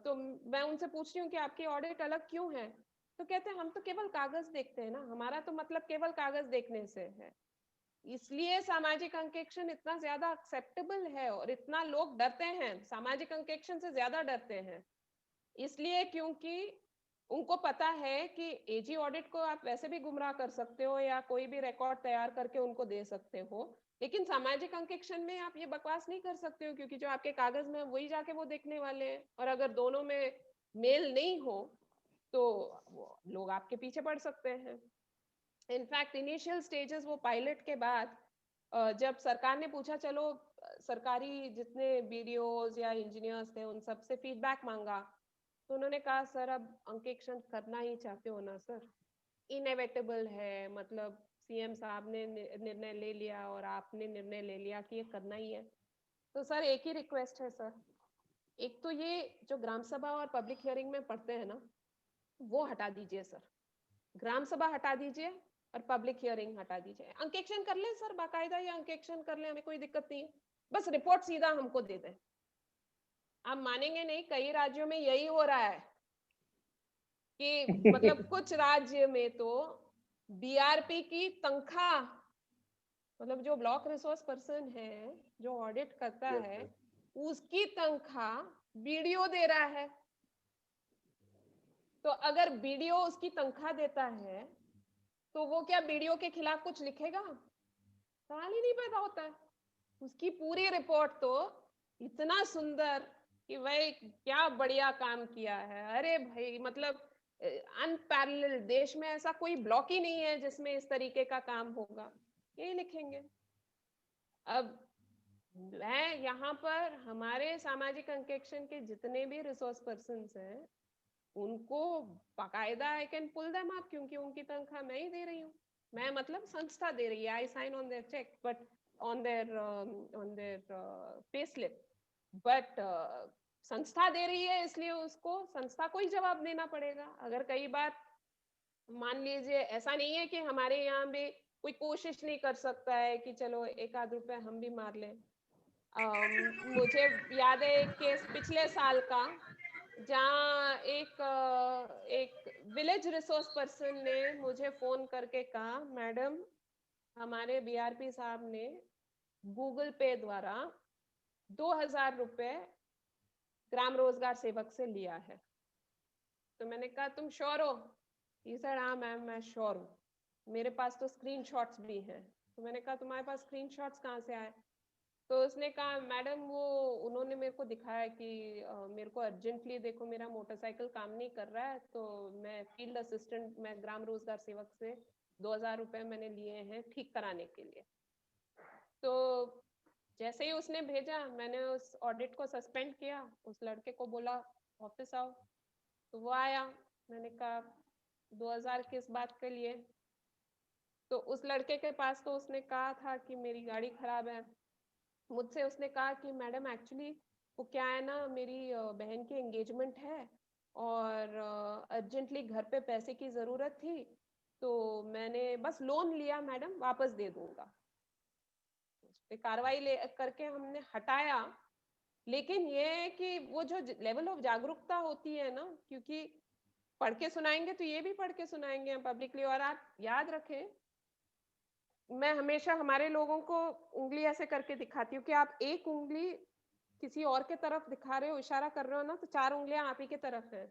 तो मैं उनसे पूछती हूँ कि आपकी ऑडिट अलग क्यों है, तो कहते हैं हम तो केवल कागज देखते हैं ना, हमारा तो मतलब केवल कागज देखने से है। इसलिए सामाजिक अंकेक्षण इतना ज्यादा एक्सेप्टेबल है और इतना लोग डरते हैं, सामाजिक अंकेक्षण से ज्यादा डरते हैं, इसलिए क्योंकि उनको पता है कि एजी ऑडिट को आप वैसे भी गुमराह कर सकते हो या कोई भी रिकॉर्ड तैयार करके उनको दे सकते हो, लेकिन सामाजिक अंकेक्षण में आप ये बकवास नहीं कर सकते हो, क्योंकि जो आपके कागज में वही जाके वो देखने वाले हैं, और अगर दोनों में मेल नहीं हो तो लोग आपके पीछे पड़ सकते हैं। इनफैक्ट इनिशियल स्टेजेस वो पायलट के बाद जब सरकार ने पूछा, चलो सरकारी जितने बीडीओज या इंजीनियर्स थे उन सबसे फीडबैक मांगा, तो उन्होंने कहा सर अब अंकेक्षण करना ही चाहते हो ना सर, इनएविटेबल है, मतलब सीएम साहब ने निर्णय ले लिया और आपने निर्णय ले लिया कि ये करना ही है। तो सर एक ही रिक्वेस्ट है सर, एक तो ये जो ग्राम सभा और पब्लिक हियरिंग में पढ़ते हैं ना वो हटा दीजिए सर, ग्राम सभा हटा दीजिए और पब्लिक हियरिंग हटा दीजिए। अंकेक्षण कर ले सर, बाकायदा ये अंकेक्षण कर ले, हमें कोई दिक्कत नहीं है, बस रिपोर्ट सीधा हमको दे दें। आप मानेंगे नहीं, कई राज्यों में यही हो रहा है कि मतलब कुछ राज्य में तो बीआरपी की तनख्वाह, मतलब जो ब्लॉक रिसोर्स पर्सन है जो ऑडिट करता है उसकी तनख्वाह बीडीओ दे रहा है। तो अगर बीडीओ उसकी तनख्वाह देता है तो वो क्या बीडीओ के खिलाफ कुछ लिखेगा? सवाल ही नहीं पैदा होता है। उसकी पूरी रिपोर्ट तो इतना सुंदर कि भाई क्या बढ़िया काम किया है, अरे भाई मतलब अनपैरेलल, देश में ऐसा कोई ब्लॉक ही नहीं है जिसमें इस तरीके का काम होगा, यही लिखेंगे। अब मैं यहाँ पर हमारे सामाजिक अंकेक्षण के जितने भी रिसोर्स पर्सन्स हैं उनको बाकायदा I can pull them up, क्योंकि उनकी तनख्वाह मैं ही दे रही हूँ, मैं मतलब संस्था दे रही है, I sign on their cheque but on their pay slip, but संस्था दे रही है इसलिए उसको संस्था को ही जवाब देना पड़ेगा। अगर कई बार मान लीजिए ऐसा नहीं है कि हमारे यहाँ भी कोई कोशिश नहीं कर सकता है कि चलो एक आध रुपए हम भी मार लें। मुझे याद है एक केस पिछले साल का जहाँ एक विलेज रिसोर्स पर्सन ने मुझे फोन करके कहा, मैडम हमारे बीआरपी साहब ने गूगल पे द्वारा 2000 रुपए ग्राम रोजगार सेवक से लिया है। तो मैंने कहा तुम श्योर हो? ही सेड हाँ मैम मैं श्योर हूँ, मेरे पास तो स्क्रीनशॉट्स भी हैं। तो मैंने कहा तुम्हारे पास स्क्रीनशॉट्स कहाँ से आए? तो उसने कहा मैडम वो उन्होंने मेरे को दिखाया कि मेरे को अर्जेंटली देखो मेरा मोटरसाइकिल काम नहीं कर रहा है, तो मैं फील्ड असिस्टेंट, मैं ग्राम रोजगार सेवक से 2000 रुपए मैंने लिए हैं ठीक कराने के लिए। तो जैसे ही उसने भेजा मैंने उस ऑडिट को सस्पेंड किया, उस लड़के को बोला ऑफिस आओ, तो वो आया। मैंने कहा 2000 किस बात के लिए? तो उस लड़के के पास तो उसने कहा था कि मेरी गाड़ी खराब है। मुझसे उसने कहा कि मैडम एक्चुअली वो क्या है ना, मेरी बहन की एंगेजमेंट है और अर्जेंटली घर पे पैसे की ज़रूरत थी, तो मैंने बस लोन लिया मैडम, वापस दे दूंगा। कार्रवाई करके हमने हटाया, लेकिन ये है कि वो जो लेवल ऑफ जागरूकता होती है ना, क्योंकि पढ़ के सुनाएंगे तो ये भी पढ़ के सुनाएंगे पब्लिकली। और आप याद रखें, मैं हमेशा हमारे लोगों को उंगली ऐसे करके दिखाती हूँ कि आप एक उंगली किसी और के तरफ दिखा रहे हो, इशारा कर रहे हो ना, तो 4 उंगलियां आप ही के तरफ है।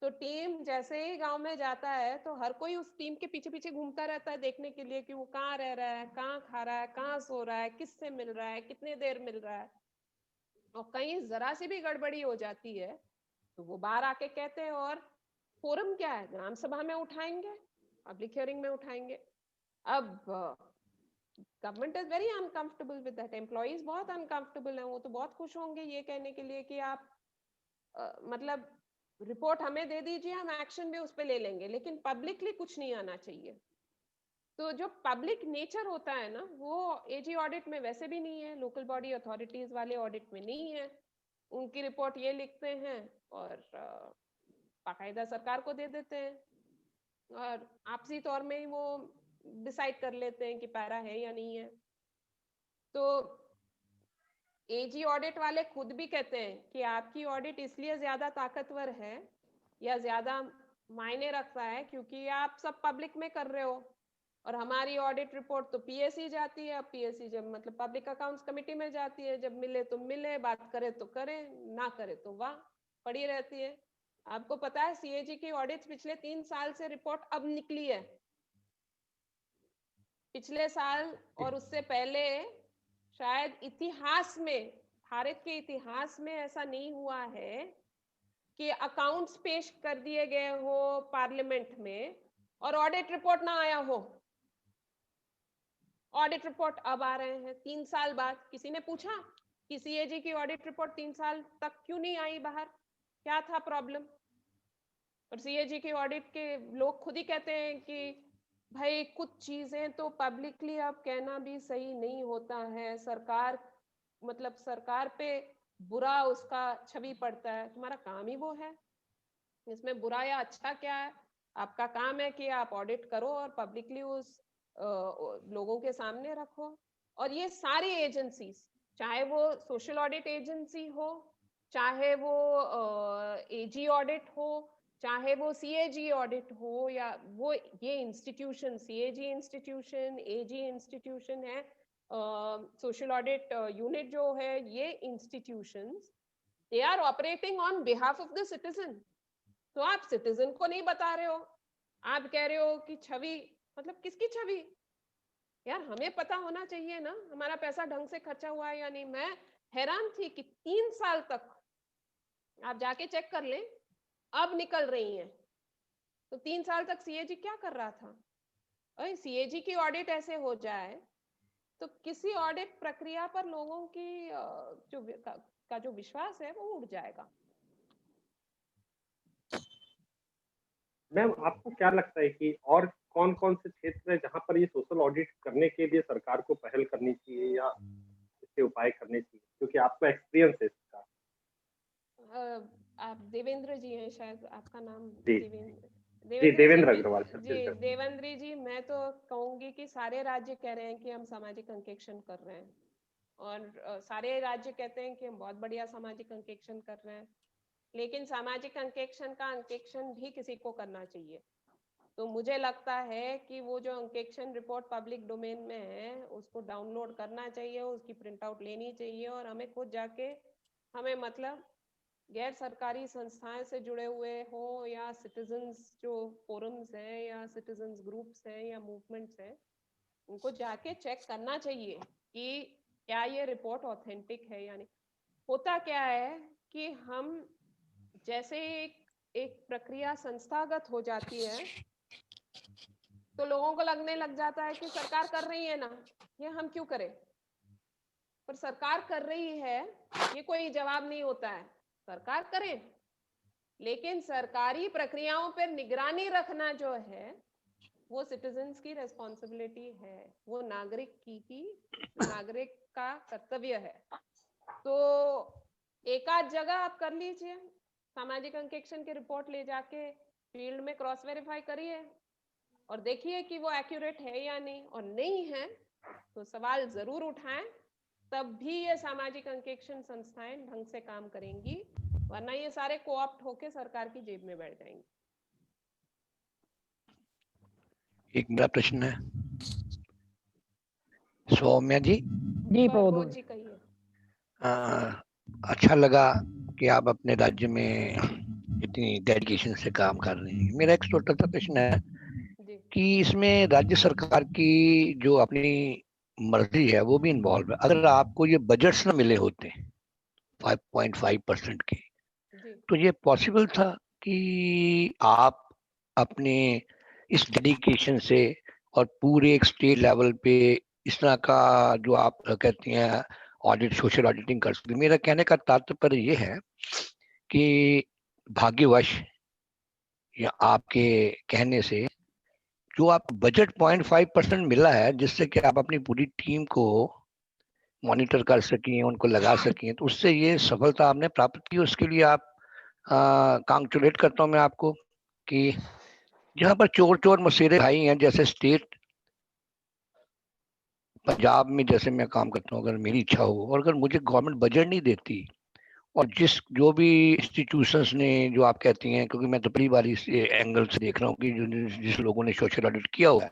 तो टीम जैसे ही गांव में जाता है तो हर कोई उस टीम के पीछे पीछे घूमता रहता है देखने के लिए कि वो कहाँ रह रहा है, कहाँ खा रहा है, कहाँ सो रहा है, किससे मिल रहा है, कितने देर मिल रहा है। और कहीं जरा सी भी गड़बड़ी हो जाती है तो वो बाहर आके कहते हैं। और फोरम क्या है? ग्राम सभा में उठाएंगे, पब्लिक हियरिंग में उठाएंगे। अब government is very uncomfortable with that, employees बहुत अनकंफर्टेबल हैं, वो तो बहुत खुश होंगे ये कहने के लिए कि आप मतलब रिपोर्ट हमें दे दीजिए, हम एक्शन भी उस पर ले लेंगे, लेकिन पब्लिकली कुछ नहीं आना चाहिए। तो जो पब्लिक नेचर होता है ना, वो एजी ऑडिट में वैसे भी नहीं है, लोकल बॉडी अथॉरिटीज वाले ऑडिट में नहीं है। उनकी रिपोर्ट ये लिखते हैं और बाकायदा सरकार को दे देते हैं और आपसी तौर में ही वो डिसाइड कर लेते हैं कि पैरा है या नहीं है। तो एजी ऑडिट वाले खुद भी कहते हैं कि आपकी ऑडिट इसलिए ज्यादा ताकतवर है या ज्यादा मायने रखता है क्योंकि आप सब पब्लिक में कर रहे हो, और हमारी ऑडिट रिपोर्ट तो पीएससी जाती है। अब पीएससी जब मतलब पब्लिक अकाउंट्स कमेटी में जाती है, जब मिले तो मिले, बात करे तो करे, ना करे तो वाह पड़ी रहती है। आपको पता है सीएजी की ऑडिट पिछले 3 साल से रिपोर्ट अब निकली है। पिछले साल और उससे पहले शायद इतिहास में, भारत के इतिहास में ऐसा नहीं हुआ है कि अकाउंट्स पेश कर दिए गए हो पार्लियामेंट में और ऑडिट रिपोर्ट ना आया हो। ऑडिट रिपोर्ट अब आ रहे हैं 3 साल बाद। किसी ने पूछा कि सीएजी की ऑडिट रिपोर्ट 3 साल तक क्यों नहीं आई बाहर, क्या था प्रॉब्लम? और सीएजी की ऑडिट के लोग खुद ही कहते हैं कि भाई कुछ चीजें तो पब्लिकली अब कहना भी सही नहीं होता है, सरकार मतलब सरकार पे बुरा उसका छवि पड़ता है। तुम्हारा काम ही वो है, इसमें बुरा या अच्छा क्या है? आपका काम है कि आप ऑडिट करो और पब्लिकली उस लोगों के सामने रखो। और ये सारी एजेंसीज, चाहे वो सोशल ऑडिट एजेंसी हो, चाहे वो एजी ऑडिट हो, चाहे वो सीएजी ऑडिट हो, या वो ये institution, CAG institution, AG institution है, सोशल ऑडिट यूनिट जो है, ये institutions they are operating on behalf of the citizen. तो आप सिटीजन को नहीं बता रहे हो, आप कह रहे हो कि छवि, मतलब किसकी छवि? यार हमें पता होना चाहिए ना हमारा पैसा ढंग से खर्चा हुआ है या नहीं। मैं हैरान थी कि 3 साल तक, आप जाके चेक कर लें, अब निकल रही हैं। तो 3 साल तक सीएजी क्या कर रहा था? अरे सीएजी की ऑडिट ऐसे हो जाए तो किसी ऑडिट प्रक्रिया पर लोगों की जो विश्वास है वो उड़ जाएगा। मैम आपको क्या लगता है कि और कौन कौन से क्षेत्र है जहां पर ये सोशल ऑडिट करने के लिए सरकार को पहल करनी चाहिए या इसके उपाय करने चाहिए, क्योंकि आपका एक्सपीरियंस है इसका? आप देवेंद्र जी हैं शायद, आपका नाम जी देवेंद्र अग्रवाल। जी, देवेंद्र जी, मैं तो कहूंगी कि सारे राज्य कह रहे हैं कि हम सामाजिक अंकेक्षण कर रहे हैं, और सारे राज्य कहते हैं कि हम बहुत बढ़िया सामाजिक अंकेक्षण कर रहे हैं, लेकिन सामाजिक अंकेक्षण का अंकेक्षण भी किसी को करना चाहिए। तो मुझे लगता है कि वो जो अंकेक्षण रिपोर्ट पब्लिक डोमेन में है उसको डाउनलोड करना चाहिए, उसकी प्रिंट आउट लेनी चाहिए, और हमें खुद जाके, हमें मतलब गैर सरकारी संस्थाएं से जुड़े हुए हो या सिटीजन्स जो फोरम्स हैं या सिटीजन्स ग्रुप्स हैं या मूवमेंट्स हैं, उनको जाके चेक करना चाहिए कि क्या ये रिपोर्ट ऑथेंटिक है या नहीं। होता क्या है कि हम जैसे एक प्रक्रिया संस्थागत हो जाती है तो लोगों को लगने लग जाता है कि सरकार कर रही है ना, ये हम क्यों करें। पर सरकार कर रही है ये कोई जवाब नहीं होता है, सरकार करे, लेकिन सरकारी प्रक्रियाओं पर निगरानी रखना जो है वो सिटीजन्स की रेस्पॉन्सिबिलिटी है, वो नागरिक का कर्तव्य है। तो एक आध जगह आप कर लीजिए, सामाजिक अंकेक्षण की रिपोर्ट ले जाके फील्ड में क्रॉस वेरीफाई करिए और देखिए कि वो एक्यूरेट है या नहीं, और नहीं है तो सवाल जरूर उठाएं, तब भी ये सामाजिक अंकेक्षण संस्थाएं ढंग से काम करेंगी, वरना ये सारे कोऑप्ट होके सरकार की जेब में बैठ जाएंगे। एक मेरा प्रश्न है सौम्या जी। जी प्रबोध जी कहिए। अच्छा लगा कि आप अपने राज्य में इतनी डेडिकेशन से काम कर रहे हैं। मेरा एक छोटा सा प्रश्न है कि इसमें राज्य सरकार की जो अपनी मर्जी है वो भी इन्वॉल्व है। अगर आपको ये बजट्स ना मिले होते 5.5% के, तो ये पॉसिबल था कि आप अपने इस डेडिकेशन से और पूरे एक स्टेट लेवल पे इस तरह का जो आप कहती हैं ऑडिट, सोशल ऑडिटिंग कर सकते? मेरा कहने का तात्पर्य ये है कि भाग्यवश या आपके कहने से जो आप बजट 0.5% मिला है, जिससे कि आप अपनी पूरी टीम को मॉनिटर कर सकें, उनको लगा सकें, तो उससे ये सफलता आपने प्राप्त की। उसके लिए आप कांग्रेचुलेट करता हूं मैं आपको कि जहां पर चोर चोर मसेरे भाई हैं, जैसे स्टेट पंजाब में जैसे मैं काम करता हूँ, अगर मेरी इच्छा हो और अगर मुझे गवर्नमेंट बजट नहीं देती, और जो भी इंस्टीट्यूशंस ने, जो आप कहती हैं, क्योंकि मैं तो पहली बार इस एंगल से देख रहा हूँ कि जिस लोगों ने सोशल ऑडिट किया हुआ है,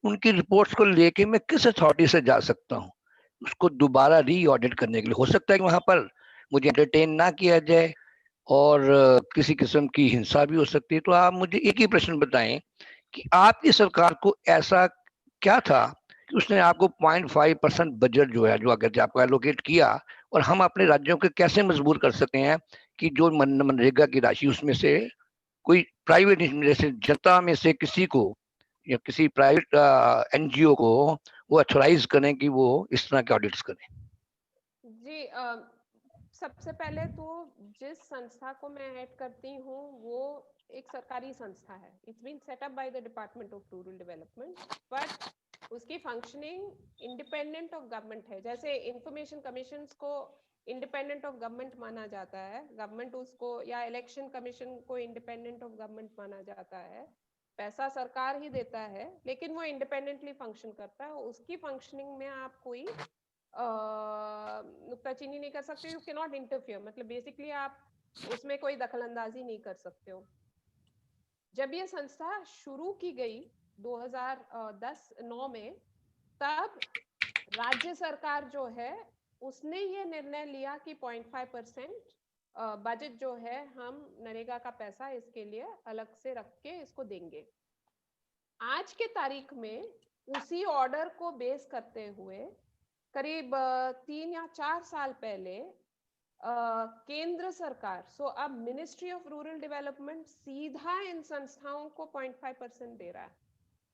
उनकी रिपोर्ट्स को लेके मैं किस अथॉरिटी से जा सकता हूँ उसको दोबारा री ऑडिट करने के लिए? हो सकता है कि वहां पर मुझे एंटरटेन ना किया जाए, और किसी किस्म की हिंसा भी हो सकती है। तो आप मुझे एक ही प्रश्न बताएं कि आपकी सरकार को ऐसा क्या था कि उसने आपको 0.5% बजट जो है, जो अगर आपको एलोकेट किया, और हम अपने राज्यों को कैसे मजबूर कर सकते हैं कि जो मनरेगा की राशि उसमें से कोई प्राइवेट जैसे जनता में से किसी को या किसी प्राइवेट एनजीओ को वो अथोराइज करें कि वो इस तरह के ऑडिट्स करें। जी, सबसे पहले तो जिस संस्था को मैं हेड करती हूँ वो एक सरकारी संस्था है। It's been set up by the department of rural development, but उसकी फंक्शनिंग इंडिपेंडेंट ऑफ गवर्नमेंट है। जैसे इंफॉर्मेशन कमीशन को इंडिपेंडेंट ऑफ गवर्नमेंट माना जाता है, गवर्नमेंट उसको, या इलेक्शन कमीशन को इंडिपेंडेंट ऑफ गवर्नमेंट माना जाता है। पैसा सरकार ही देता है, लेकिन वो इंडिपेंडेंटली फंक्शन करता है। उसकी फंक्शनिंग में आप कोई नुक्ताचीनी नहीं कर सकते। यू कैन नॉट इंटरफियर, मतलब बेसिकली आप उसमें कोई दखलंदाजी नहीं कर सकते हो। जब ये संस्था शुरू की गई 2010-9 में, तब राज्य सरकार जो है उसने ये निर्णय लिया कि 0.5% बजट जो है हम नरेगा का पैसा इसके लिए अलग से रख के इसको देंगे। आज के तारीख में उसी ऑर्डर को बेस करते हुए करीब 3 या 4 साल पहले केंद्र सरकार, सो अब मिनिस्ट्री ऑफ रूरल डेवलपमेंट सीधा इन संस्थाओं को 0.5% दे रहा है।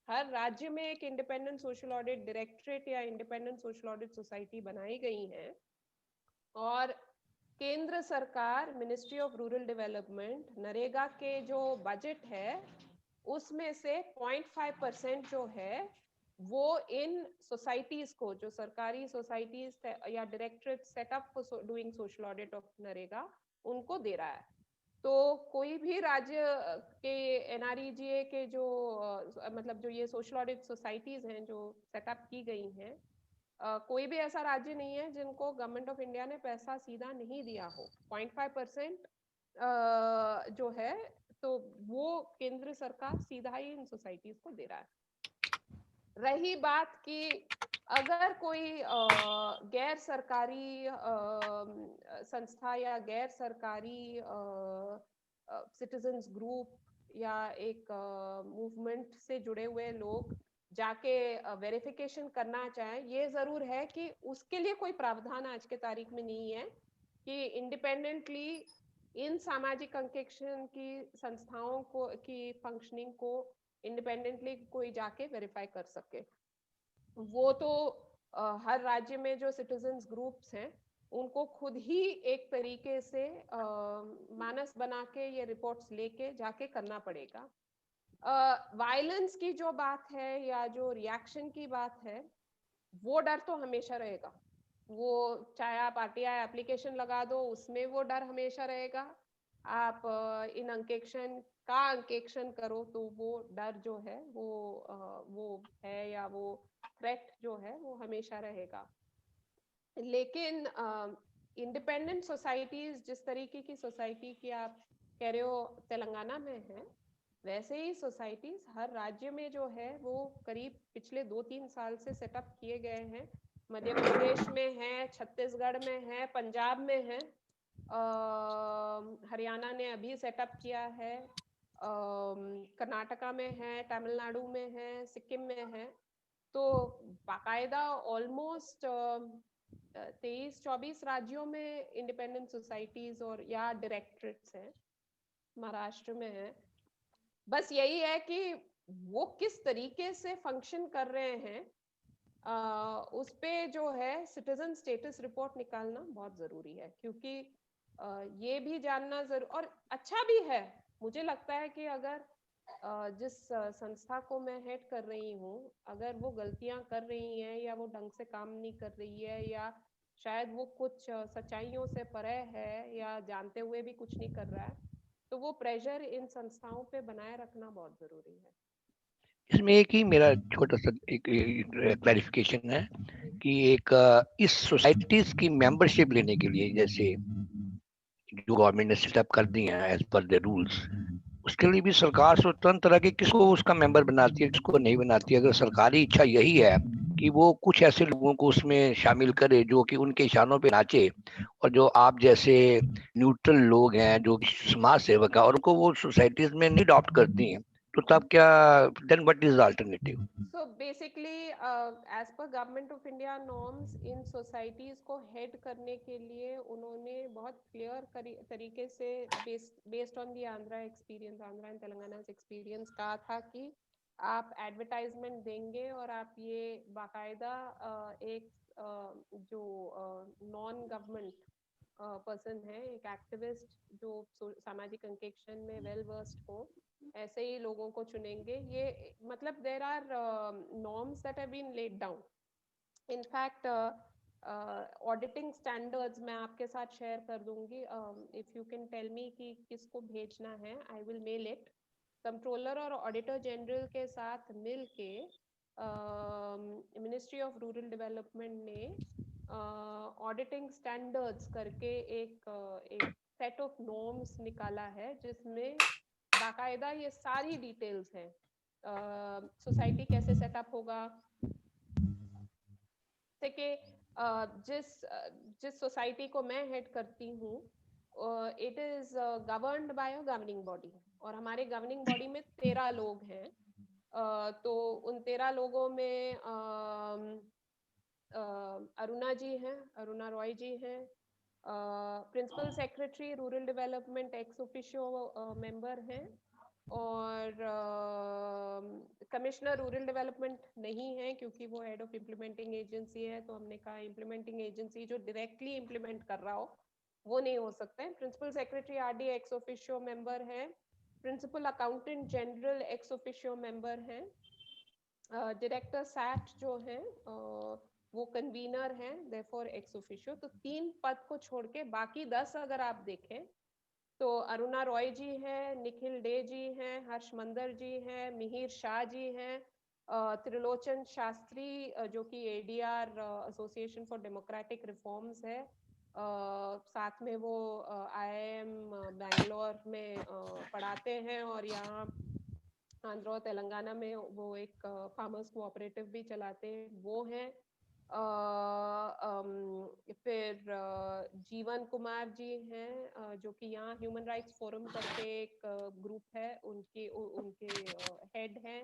हर राज्य में एक इंडिपेंडेंट सोशल ऑडिट डायरेक्टरेट या इंडिपेंडेंट सोशल ऑडिट सोसाइटी बनाई गई है, और केंद्र सरकार ministry of rural development NREGA के जो बजट है उसमें से 0.5% जो है वो इन सोसाइटीज को, जो सरकारी सोसाइटीज या directorate setup for doing social audit of NREGA, उनको दे रहा है। तो कोई भी राज्य के एनआरईजीए के जो मतलब जो ये सोशल ऑडिट सोसाइटीज हैं जो सेटअप की गई हैं, कोई भी ऐसा राज्य नहीं है जिनको गवर्नमेंट ऑफ इंडिया ने पैसा सीधा नहीं दिया हो। 0.5% जो है तो वो केंद्र सरकार सीधा ही इन सोसाइटीज को दे रहा है। रही बात कि अगर कोई गैर सरकारी संस्था या गैर सरकारी सिटीजन्स ग्रुप या एक मूवमेंट से जुड़े हुए लोग जाके वेरिफिकेशन करना चाहें, ये जरूर है कि उसके लिए कोई प्रावधान आज के तारीख में नहीं है कि इंडिपेंडेंटली इन सामाजिक अंकेक्षण की संस्थाओं को की फंक्शनिंग को इंडिपेंडेंटली कोई जाके वेरीफाई कर सके। वो तो हर राज्य में जो सिटीजन्स ग्रुप्स हैं उनको खुद ही एक तरीके से मानस बना के ये रिपोर्ट्स लेके जाके करना पड़ेगा। वायलेंस की जो बात है या जो रिएक्शन की बात है, वो डर तो हमेशा रहेगा। वो चाहे आप आरटीआई एप्लीकेशन लगा दो, उसमें वो डर हमेशा रहेगा। आप इन अंकेक्षण का अंकेक्षण करो तो वो डर जो है वो है, या वो थ्रेट जो है वो हमेशा रहेगा। लेकिन इंडिपेंडेंट सोसाइटीज, जिस तरीके की सोसाइटी की आप कह रहे हो तेलंगाना में है, वैसे ही सोसाइटीज हर राज्य में जो है वो करीब पिछले 2-3 साल से सेटअप किए गए हैं। मध्य प्रदेश में है, छत्तीसगढ़ में है, पंजाब में है, हरियाणा ने अभी सेटअप किया है, कर्नाटका में है, तमिलनाडु में है, सिक्किम में है। तो बाकायदा ऑलमोस्ट 23-24 राज्यों में इंडिपेंडेंट सोसाइटीज और या डायरेक्टरेट्स हैं, महाराष्ट्र में है। बस यही है कि वो किस तरीके से फंक्शन कर रहे हैं, उस पे जो है सिटीजन स्टेटस रिपोर्ट निकालना बहुत जरूरी है, क्योंकि ये भी जानना जरूर और अच्छा भी है। मुझे लगता है कि अगर जिस संस्था को मैं हेड कर रही हूँ, अगर वो गलतियां कर रही हैं या वो ढंग से काम नहीं कर रही है, या शायद वो कुछ सच्चाइयों से परे है या जानते हुए भी कुछ नहीं कर रहा है, तो वो प्रेशर इन संस्थाओं पे बनाए रखना बहुत जरूरी है। इसमें एक ही मेरा छोटा सा एक क्लैरिफिकेशन है कि एक इस सोसाइटीज की मेंबरशिप लेने के लिए, जैसे जो गवर्नमेंट ने सेटअप कर दी है एज पर द रूल्स, उसके लिए भी सरकार स्वतंत्र है कि किसको उसका मेंबर बनाती है, किसको नहीं बनाती है। अगर सरकारी इच्छा यही है कि वो कुछ ऐसे लोगों को उसमें शामिल करे जो कि उनके इशारों पे नाचे, और जो आप जैसे न्यूट्रल लोग हैं जो समाज सेवक हैं और उनको वो सोसाइटीज में नहीं अडॉप्ट करती हैं, तो तब क्या, then what is the alternative? So basically, as per Government of India norms, इन societies को head करने के लिए उन्होंने बहुत clear तरीके से based on the Andhra experience, Andhra and Telangana's experience, कहा था कि आप advertisement देंगे और आप ये बाकायदा एक जो non government पर्सन है, एक एक्टिविस्ट जो सामाजिक अंकेक्षण में वेल वर्स्ड हो, ऐसे ही लोगों को चुनेंगे। ये मतलब there are norms that have been laid down. In fact auditing standards मैं आपके साथ शेयर कर दूंगी। If you can tell me कि किसको भेजना है, I will mail it. Controller और ऑडिटर जनरल के साथ मिल के मिनिस्ट्री ऑफ रूरल डेवलपमेंट ने ऑडिटिंग स्टैंडर्ड्स करके एक सेट ऑफ नॉर्म्स निकाला है, जिसमें बाकायदा ये सारी डिटेल्स हैं। सोसाइटी कैसे सेटअप होगा, कि जिस सोसाइटी को मैं हेड करती हूँ, it is governed bye a governing body, और हमारे गवर्निंग बॉडी में 13 लोग हैं। तो उन 13 लोगों में अरुणा जी हैं, अरुणा रॉय जी हैं, principal secretary rural development ex officio member हैं, और कमिश्नर रूरल डेवलपमेंट नहीं है क्योंकि वो हेड ऑफ इम्प्लीमेंटिंग एजेंसी है। तो हमने कहा इम्प्लीमेंटिंग एजेंसी जो डायरेक्टली इम्प्लीमेंट कर रहा हो वो नहीं हो सकता है। Principal secretary RD ex officio member है, principal accountant general ex officio member हैं, डायरेक्टर सैट जो है वो कन्वीनर हैं, देयरफॉर एक्स ऑफिशियो। तो 3 पद को छोड़ के बाकी 10 अगर आप देखें तो अरुणा रॉय जी हैं, निखिल डे जी हैं, हर्ष मंदर जी हैं, मिहिर शाह जी हैं, त्रिलोचन शास्त्री जो कि ADR association for democratic reforms है, साथ में वो IIM बैंगलोर में पढ़ाते हैं, और यहाँ आंध्र और तेलंगाना में वो एक फार्मर्स कोऑपरेटिव भी चलाते हैं, वो हैं। फिर जीवन कुमार जी हैं जो कि यहाँ ह्यूमन राइट्स फोरम करके एक ग्रुप है, उनके हेड हैं।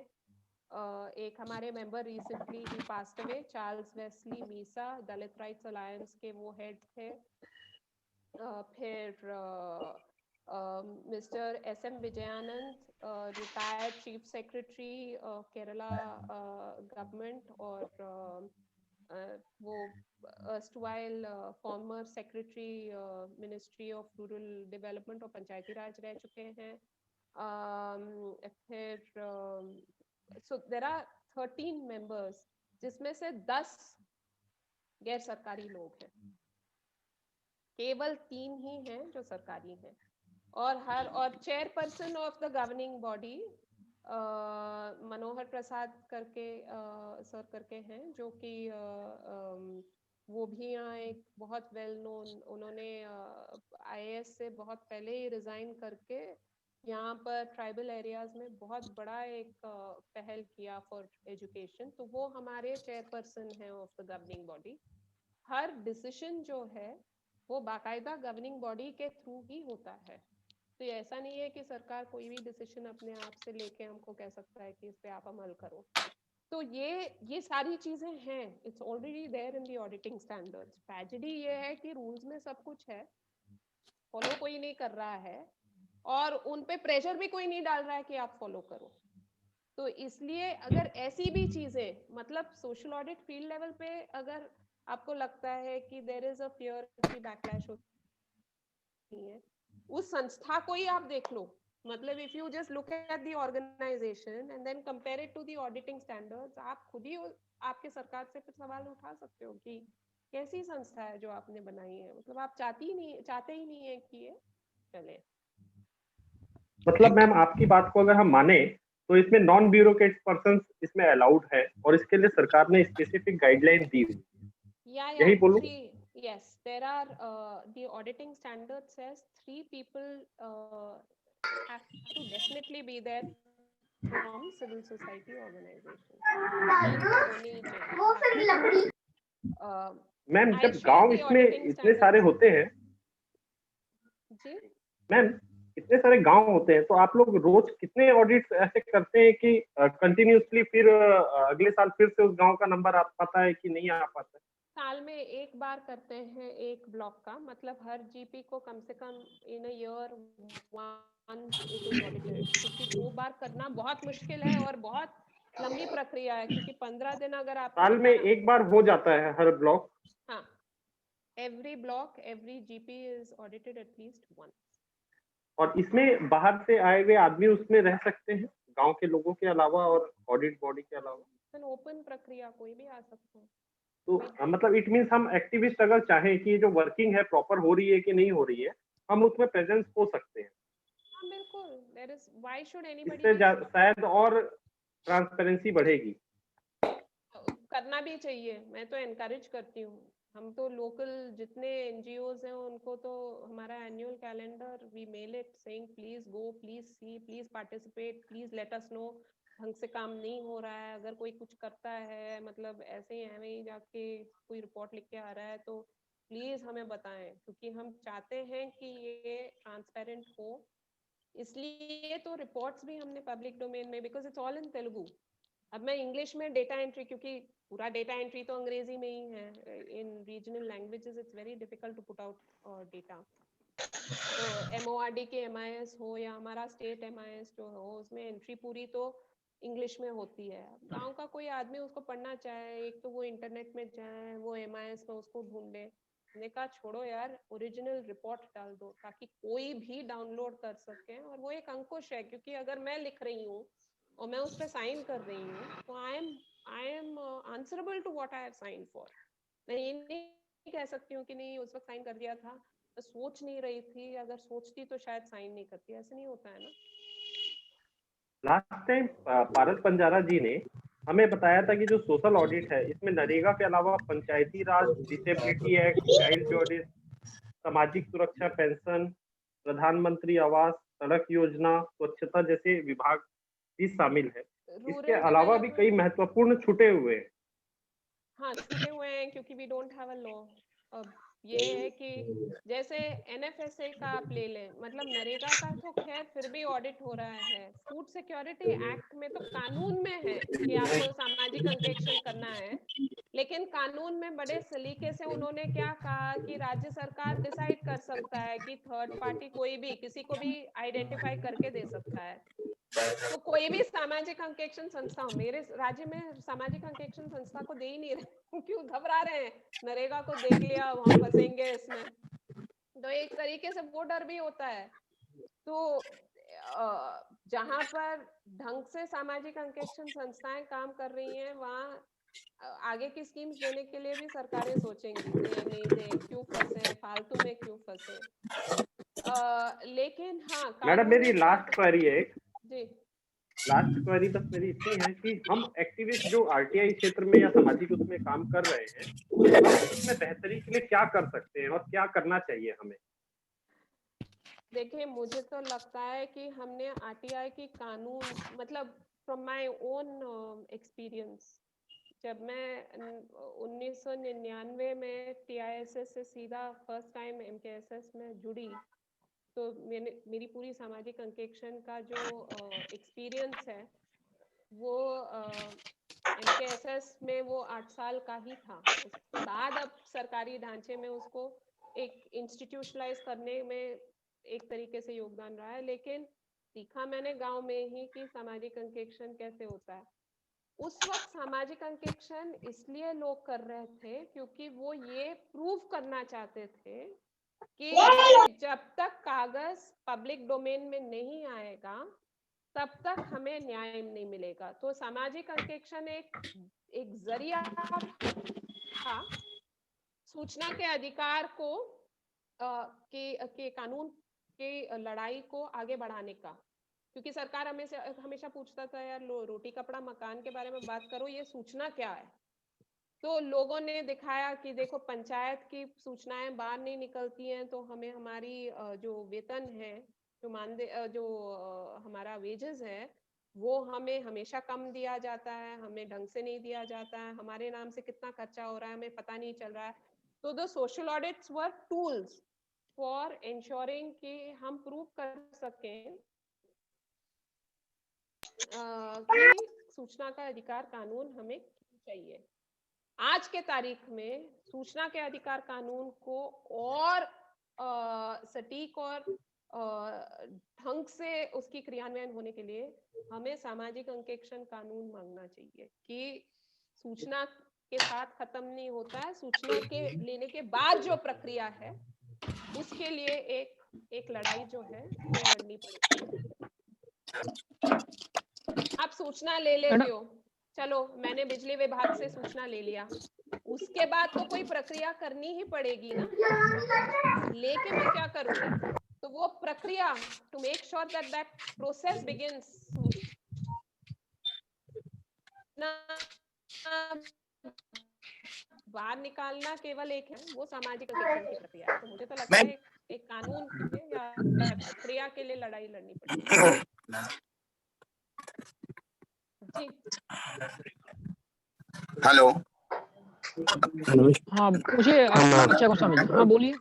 एक हमारे मेंबर रिसेंटली ही passed away, Charles Wesley Meesa, Dalit Rights Alliance के वो हेड थे। फिर mister SM Vijayanand, retired chief secretary Kerala government, और वो erstwhile former secretary ministry of rural development और पंचायती राज रह चुके हैं। फिर सो देयर आर 13 मेंबर्स, जिसमें से 10 गैर सरकारी लोग हैं, केवल 3 ही हैं जो सरकारी हैं। और chairperson of the governing body Manohar Prasad करके सर करके हैं, जो कि वो भी यहाँ एक बहुत वेल नोन, उन्होंने IAS से बहुत पहले ही रिजाइन करके यहाँ पर ट्राइबल एरियाज में बहुत बड़ा एक पहल किया फॉर एजुकेशन। तो वो हमारे चेयरपर्सन हैं of the governing body. Her decision जो है वो बाकायदा गवर्निंग बॉडी के थ्रू ही होता है। तो ये ऐसा नहीं है कि सरकार कोई भी डिसीजन अपने आप से लेके हमको कह सकता है कि इस पे आप अमल करो। तो ये सारी चीजें हैं, it's already there in the auditing standards. Tragedy ये है कि रूल्स में सब कुछ है, फॉलो कोई नहीं कर रहा है, और उन पे प्रेशर भी कोई नहीं डाल रहा है कि आप फॉलो करो। तो इसलिए अगर ऐसी भी चीजें, मतलब सोशल ऑडिट फील्ड लेवल पे अगर आपको लगता है कि देयर इज अ फियर की बैकलैश होती है, उस संस्था को ही आप देख लो। मतलब if you just look at the organisation and then compare it to the auditing standards, आप खुद ही आपके सरकार से फिर सवाल उठा सकते हो कि कैसी संस्था है जो आपने बनाई है। मतलब आप चाहते ही नहीं है कि ये चले। मतलब मैम आपकी बात को अगर हम माने तो इसमें नॉन ब्यूरोक्रेट पर्सन इसमें अलाउड है, और इसके लिए सरकार ने स्पेसिफिक गाइडलाइन दी हुई है, यही बोलूं? Yes, there are the auditing standard says 3 people have to definitely be there from civil society organisation होनी ही चाहिए। मैम I जब share गांव the इसमें auditing इतने सारे standards. होते हैं, जी मैम इतने सारे गांव होते हैं, तो आप लोग रोज कितने ऑडिट ऐसे करते हैं कि कंटिन्यूअसली फिर अगले साल फिर से उस गांव का नंबर आ पाता है कि नहीं आ पाता है? साल में एक बार करते हैं एक ब्लॉक का, मतलब हर जीपी को कम से कम in a year once it is audited, क्योंकि 2 बार करना बहुत मुश्किल है और बहुत लंबी प्रक्रिया है, क्योंकि 15 दिन अगर आपको साल में एक बार हो जाता है हर ब्लॉक? हाँ, every block every GP is audited at least once. और इसमें बाहर से आए हुए आदमी उसमें रह सकते हैं गांव के लोगों के अलावा और ऑडिट बॉडी के अलावा? ओपन प्रक्रिया, कोई भी आ सकता है। तो मतलब इट मींस हम एक्टिविस्ट अगर चाहें कि जो वर्किंग है प्रॉपर हो रही है कि नहीं हो रही है, हम उसमें प्रेजेंस हो सकते हैं। हाँ बिल्कुल, there is why should anybody इससे शायद और ट्रांसपेरेंसी बढ़ेगी। करना भी चाहिए, मैं तो एनकरेज करती हूँ। हम तो लोकल जितने एनजीओज हैं उनको तो हमारा annual calendar we mail it saying please go, please see, please participate, please let us know ढंग से काम नहीं हो रहा है। अगर कोई कुछ करता है, मतलब ऐसे ही हमें ही जाके कोई रिपोर्ट लिख के आ रहा है, तो प्लीज हमें बताएं, क्योंकि हम चाहते हैं कि ये ट्रांसपेरेंट हो। इसलिए तो रिपोर्ट्स भी हमने पब्लिक डोमेन में, because it's all in Telugu. अब मैं इंग्लिश में डेटा एंट्री, क्योंकि पूरा डेटा एंट्री तो अंग्रेजी में ही है, in regional languages it's very difficult to put out data. तो एमओआरडी के एमआईएस हो या हमारा स्टेट एमआईएस जो हो, उसमें एंट्री पूरी तो इंग्लिश में होती है। गांव का कोई आदमी उसको पढ़ना चाहे, एक तो वो इंटरनेट में जाए, वो एमआईएस में उसको ढूंढे। मैंने कहा छोड़ो यार, ओरिजिनल रिपोर्ट डाल दो ताकि कोई भी डाउनलोड कर सके। और वो एक अंकुश है, क्योंकि अगर मैं लिख रही हूँ और मैं उस पर साइन कर रही हूँ, तो I am answerable to what I have sign for. मैं ये नहीं कह सकती हूँ कि नहीं उस वक्त साइन कर दिया था, मैं सोच नहीं रही थी, अगर सोचती तो शायद साइन नहीं करती। ऐसे नहीं होता है ना। लास्ट टाइम पारस पंजारा जी ने हमें बताया था कि जो सोशल ऑडिट है, इसमें नरेगा के अलावा पंचायती राज, डिसेबिलिटी एक्ट, चाइल्ड ऑडिट, सामाजिक सुरक्षा पेंशन, प्रधानमंत्री आवास, सड़क योजना, स्वच्छता जैसे विभाग भी शामिल है। इसके अलावा भी कई महत्वपूर्ण छूटे हुए हैं। हाँ छूटे हुए हैं, क्योंकि we don't have a law. अब ये है कि जैसे एनएफएसए का आप ले लें, मतलब नरेगा का तो खैर फिर भी ऑडिट हो रहा है। फूड सिक्योरिटी एक्ट में तो कानून में है कि आपको सामाजिक अंकेक्षण करना है, लेकिन कानून में बड़े सलीके से उन्होंने क्या कहा कि राज्य सरकार डिसाइड कर सकता है कि थर्ड पार्टी कोई भी किसी को भी आइडेंटिफाई करके दे सकता है। तो कोई भी सामाजिक अंकेक्षण संस्था हो, मेरे राज्य में सामाजिक अंकेक्षण संस्था को दे ही नहीं रहे क्यों घबरा रहे हैं? नरेगा को देख लिया, अब हम फंसेंगे इसमें। तो एक तरीके से वो डर भी होता है। तो जहां पर ढंग से सामाजिक अंकेक्षण संस्थाएं काम कर रही हैं, वहां आगे की स्कीम्स देने के लिए भी सरकारें सोचेंगी, दे नहीं दे, क्यों फंसे, फालतू में क्यों फंसे। लेकिन हाँ, मैडम मेरी लास्ट क्वेरी है, जी लास्ट क्वेरी बस मेरी इतनी है कि हम एक्टिविस्ट जो आरटीआई क्षेत्र में या सामाजिक उसमें काम कर रहे हैं, हम उसमें बेहतरी के लिए क्या कर सकते हैं और क्या करना चाहिए हमें? देखिए, मुझे तो लगता है कि हमने आरटीआई की कानून, मतलब फ्रॉम माय ओन एक्सपीरियंस, जब मैं 1999 में टीआईएसएस से सीधा फर्स्ट टाइम एमकेएसएस में जुड़ी, तो मेरी पूरी सामाजिक अंकेक्षण का जो एक्सपीरियंस है वो एमकेएसएस में वो 8 साल का ही था। उसके बाद अब सरकारी ढांचे में उसको एक इंस्टीट्यूशनलाइज करने में एक तरीके से योगदान रहा है, लेकिन सीखा मैंने गांव में ही कि सामाजिक अंकेक्षण कैसे होता है। उस वक्त सामाजिक अंकेक्षण इसलिए लोग कर रहे थे क्योंकि वो ये प्रूव करना चाहते थे कि जब तक कागज पब्लिक डोमेन में नहीं आएगा तब तक हमें न्याय नहीं मिलेगा। तो सामाजिक अंकेक्षण एक जरिया था सूचना के अधिकार को के कानून के लड़ाई को आगे बढ़ाने का, क्योंकि सरकार हमेशा पूछता था यार रोटी कपड़ा मकान के बारे में बात करो, ये सूचना क्या है। तो लोगों ने दिखाया कि देखो पंचायत की सूचनाएं बाहर नहीं निकलती हैं, तो हमें हमारी जो वेतन है, जो मानदेय, जो हमारा वेजेस है, वो हमें हमेशा कम दिया जाता है, हमें ढंग से नहीं दिया जाता है, हमारे नाम से कितना खर्चा हो रहा है हमें पता नहीं चल रहा है। तो the social audits were tools for ensuring कि हम प्रूव कर सकें कि सूचना का अधिकार कानून हमें चाहिए। आज के तारीख में सूचना के अधिकार कानून को और सटीक और ढंग से उसकी क्रियान्वयन होने के लिए हमें सामाजिक अंकेक्षण कानून मांगना चाहिए कि सूचना के साथ खत्म नहीं होता है, सूचना के लेने के बाद जो प्रक्रिया है उसके लिए एक लड़ाई जो है वो लड़नी पड़ेगी। आप सूचना ले लेते हो, चलो मैंने बिजली विभाग से सूचना ले लिया, उसके बाद तो कोई प्रक्रिया करनी ही पड़ेगी ना, लेके मैं क्या करूंगी? तो वो प्रक्रिया to make sure that that process begins, बाहर निकालना केवल एक है, वो सामाजिक अंकेक्षण की प्रक्रिया है। तो मुझे तो लगता है एक कानून के लिए या प्रक्रिया के लिए लड़ाई लड़नी पड़ेगी। जी हेलो। हाँ मुझे अच्छा गोस्वामी जी, हाँ बोलिए।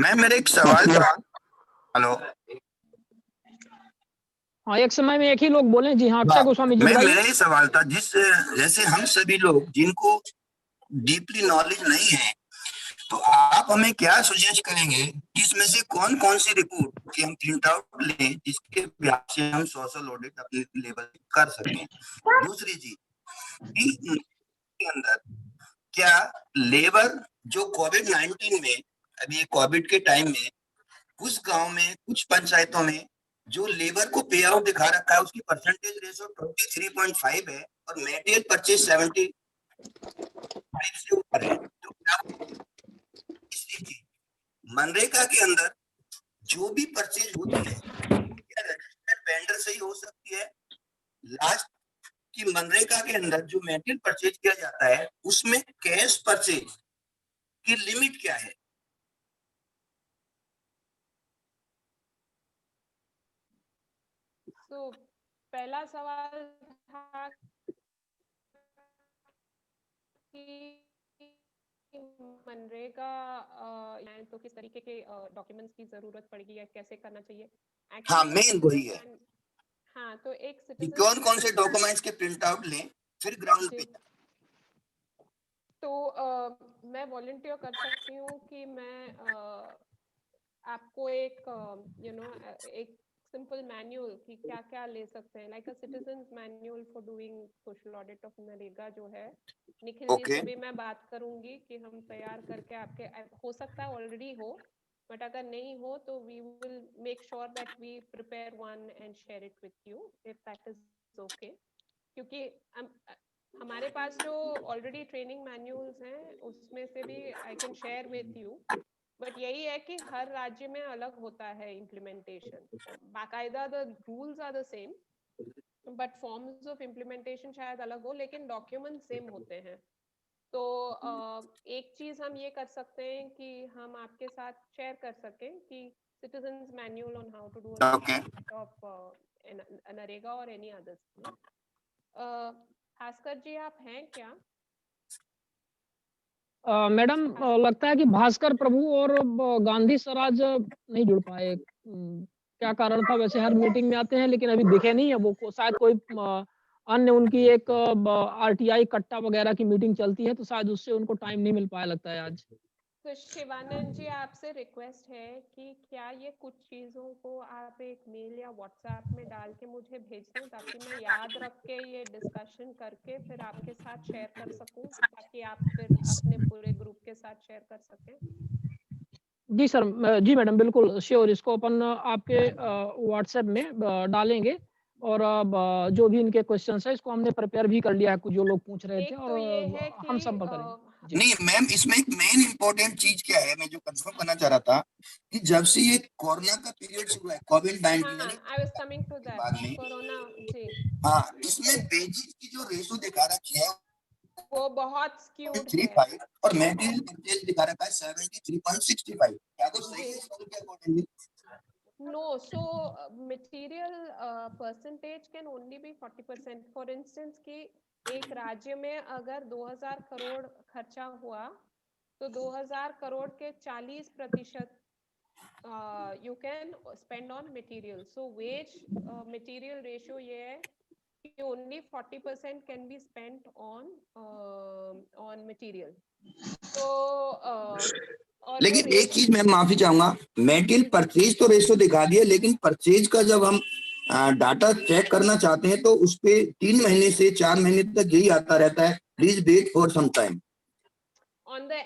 मैम मेरा एक सवाल था। हेलो। हाँ एक समय में एक ही लोग बोले। जी हाँ अक्षय गोस्वामी जी मैं बताइए। मेरा ये सवाल था, जिस जैसे हम सभी लोग जिनको डीपली नॉलेज नहीं है, तो आप हमें क्या सजेस्ट करेंगे कि इसमें से कौन कौन सी रिपोर्ट की हम प्रिंट आउट लें जिसके व्याप से हम सोशल ऑडिट अपने लेवल कर सकें। दूसरी चीज के अंदर क्या लेबर जो कोविड-19 में, अभी कोविड के टाइम में कुछ गांव में कुछ पंचायतों में जो लेबर को पे आउट दिखा रखा है उसकी परसेंटेज रेशो 23.5 है और मेटेरियल परचेज 75 से ऊपर है। तो मनरेगा के अंदर जो भी परचेज होती है क्या रजिस्टर्ड वेंडर से ही हो सकती है? लास्ट की मनरेगा के अंदर जो मेटेरियल परचेज किया जाता है उसमें कैश परचेज की लिमिट क्या है? तो पहला सवाल था कि मनरेगा तो किस तरीके के डॉक्यूमेंट्स की जरूरत पड़ेगी या कैसे करना चाहिए? हाँ मेन वही है। हाँ तो एक कौन कौन से डॉक्यूमेंट्स के प्रिंट आउट लें फिर ग्राउंड पे? तो मैं वॉलंटियर कर सकती हूँ कि मैं आपको एक एक सिंपल मैनुअल कि क्या क्या ले सकते हैं, like a citizens manual for doing social audit of NREGA जो है, निखिल जी से भी मैं बात करूंगी कि हम तैयार करके आपके, हो सकता है ऑलरेडी हो बट अगर नहीं हो तो we will make sure that we prepare one and share it with you if that is okay. क्योंकि हमारे पास जो ऑलरेडी ट्रेनिंग मैनुअल्स हैं उसमें से भी I can share with you, but यही है कि हर राज्य में अलग होता है इम्प्लीमेंटेशन। बाकायदा the rules are the same but forms of implementation शायद अलग हो लेकिन डॉक्यूमेंट सेम होते हैं। तो एक चीज हम ये कर सकते हैं कि हम आपके साथ शेयर कर सकें कि citizens manual on how to do of NREGA और any other scheme. Bhaskar ji आप हैं क्या? मैडम लगता है कि भास्कर प्रभु और गांधी स्वराज नहीं जुड़ पाए। क्या कारण था? वैसे हर मीटिंग में आते हैं लेकिन अभी दिखे नहीं है वो। शायद कोई अन्य उनकी एक आरटीआई कट्टा वगैरह की मीटिंग चलती है तो शायद उससे उनको टाइम नहीं मिल पाया लगता है आज। तो शिवानंद जी आपसे रिक्वेस्ट है कि क्या ये कुछ चीजों को आप एक मेल या व्हाट्सएप में डाल के मुझे भेज दें ताकि मैं याद रख के ये डिस्कशन करके फिर आपके साथ शेयर कर सकूं ताकि आप फिर अपने पूरे ग्रुप के साथ शेयर कर सकें। जी सर, जी मैडम बिल्कुल श्योर, इसको अपन आपके व्हाट्सएप में डालेंगे और जो भी इनके क्वेश्चंस है इसको हमने प्रिपेयर भी कर लिया है, कुछ जो लोग पूछ रहे थे और ये है कि हम संपर्क करेंगे। नहीं मैम, इसमें एक मेन इंपॉर्टेंट चीज क्या है, मैं जो कंफर्म करना चाह रहा था कि जब से ये कोरोना का पीरियड शुरू है, कोविड-19 I was coming to that corona ji, हाँ इसमें वेजेस की जो रेशो दिखा रखी है वो बहुत स्क्यूड है 35 और मेटेरियल परचेज दिखा रखा है 73.65। क्या वो सही है इसके accordingly? No, so material percentage can only be 40%. For instance कि एक राज्य में अगर 2000 करोड़ खर्चा हुआ तो 2000 करोड़ के 40% you can spend on material. So wage material ratio ये है कि only 40% can be spent on material. So और लेकिन वो एक चीज मैं माफी चाहूंगा, मेटेरियल परचेज तो रेशो दिखा दिया, लेकिन परचेज का जब हम डाटा चेक करना चाहते हैं तो उस पे 3 महीने से 4 महीने तक यही आता रहता है, please wait for some time. on the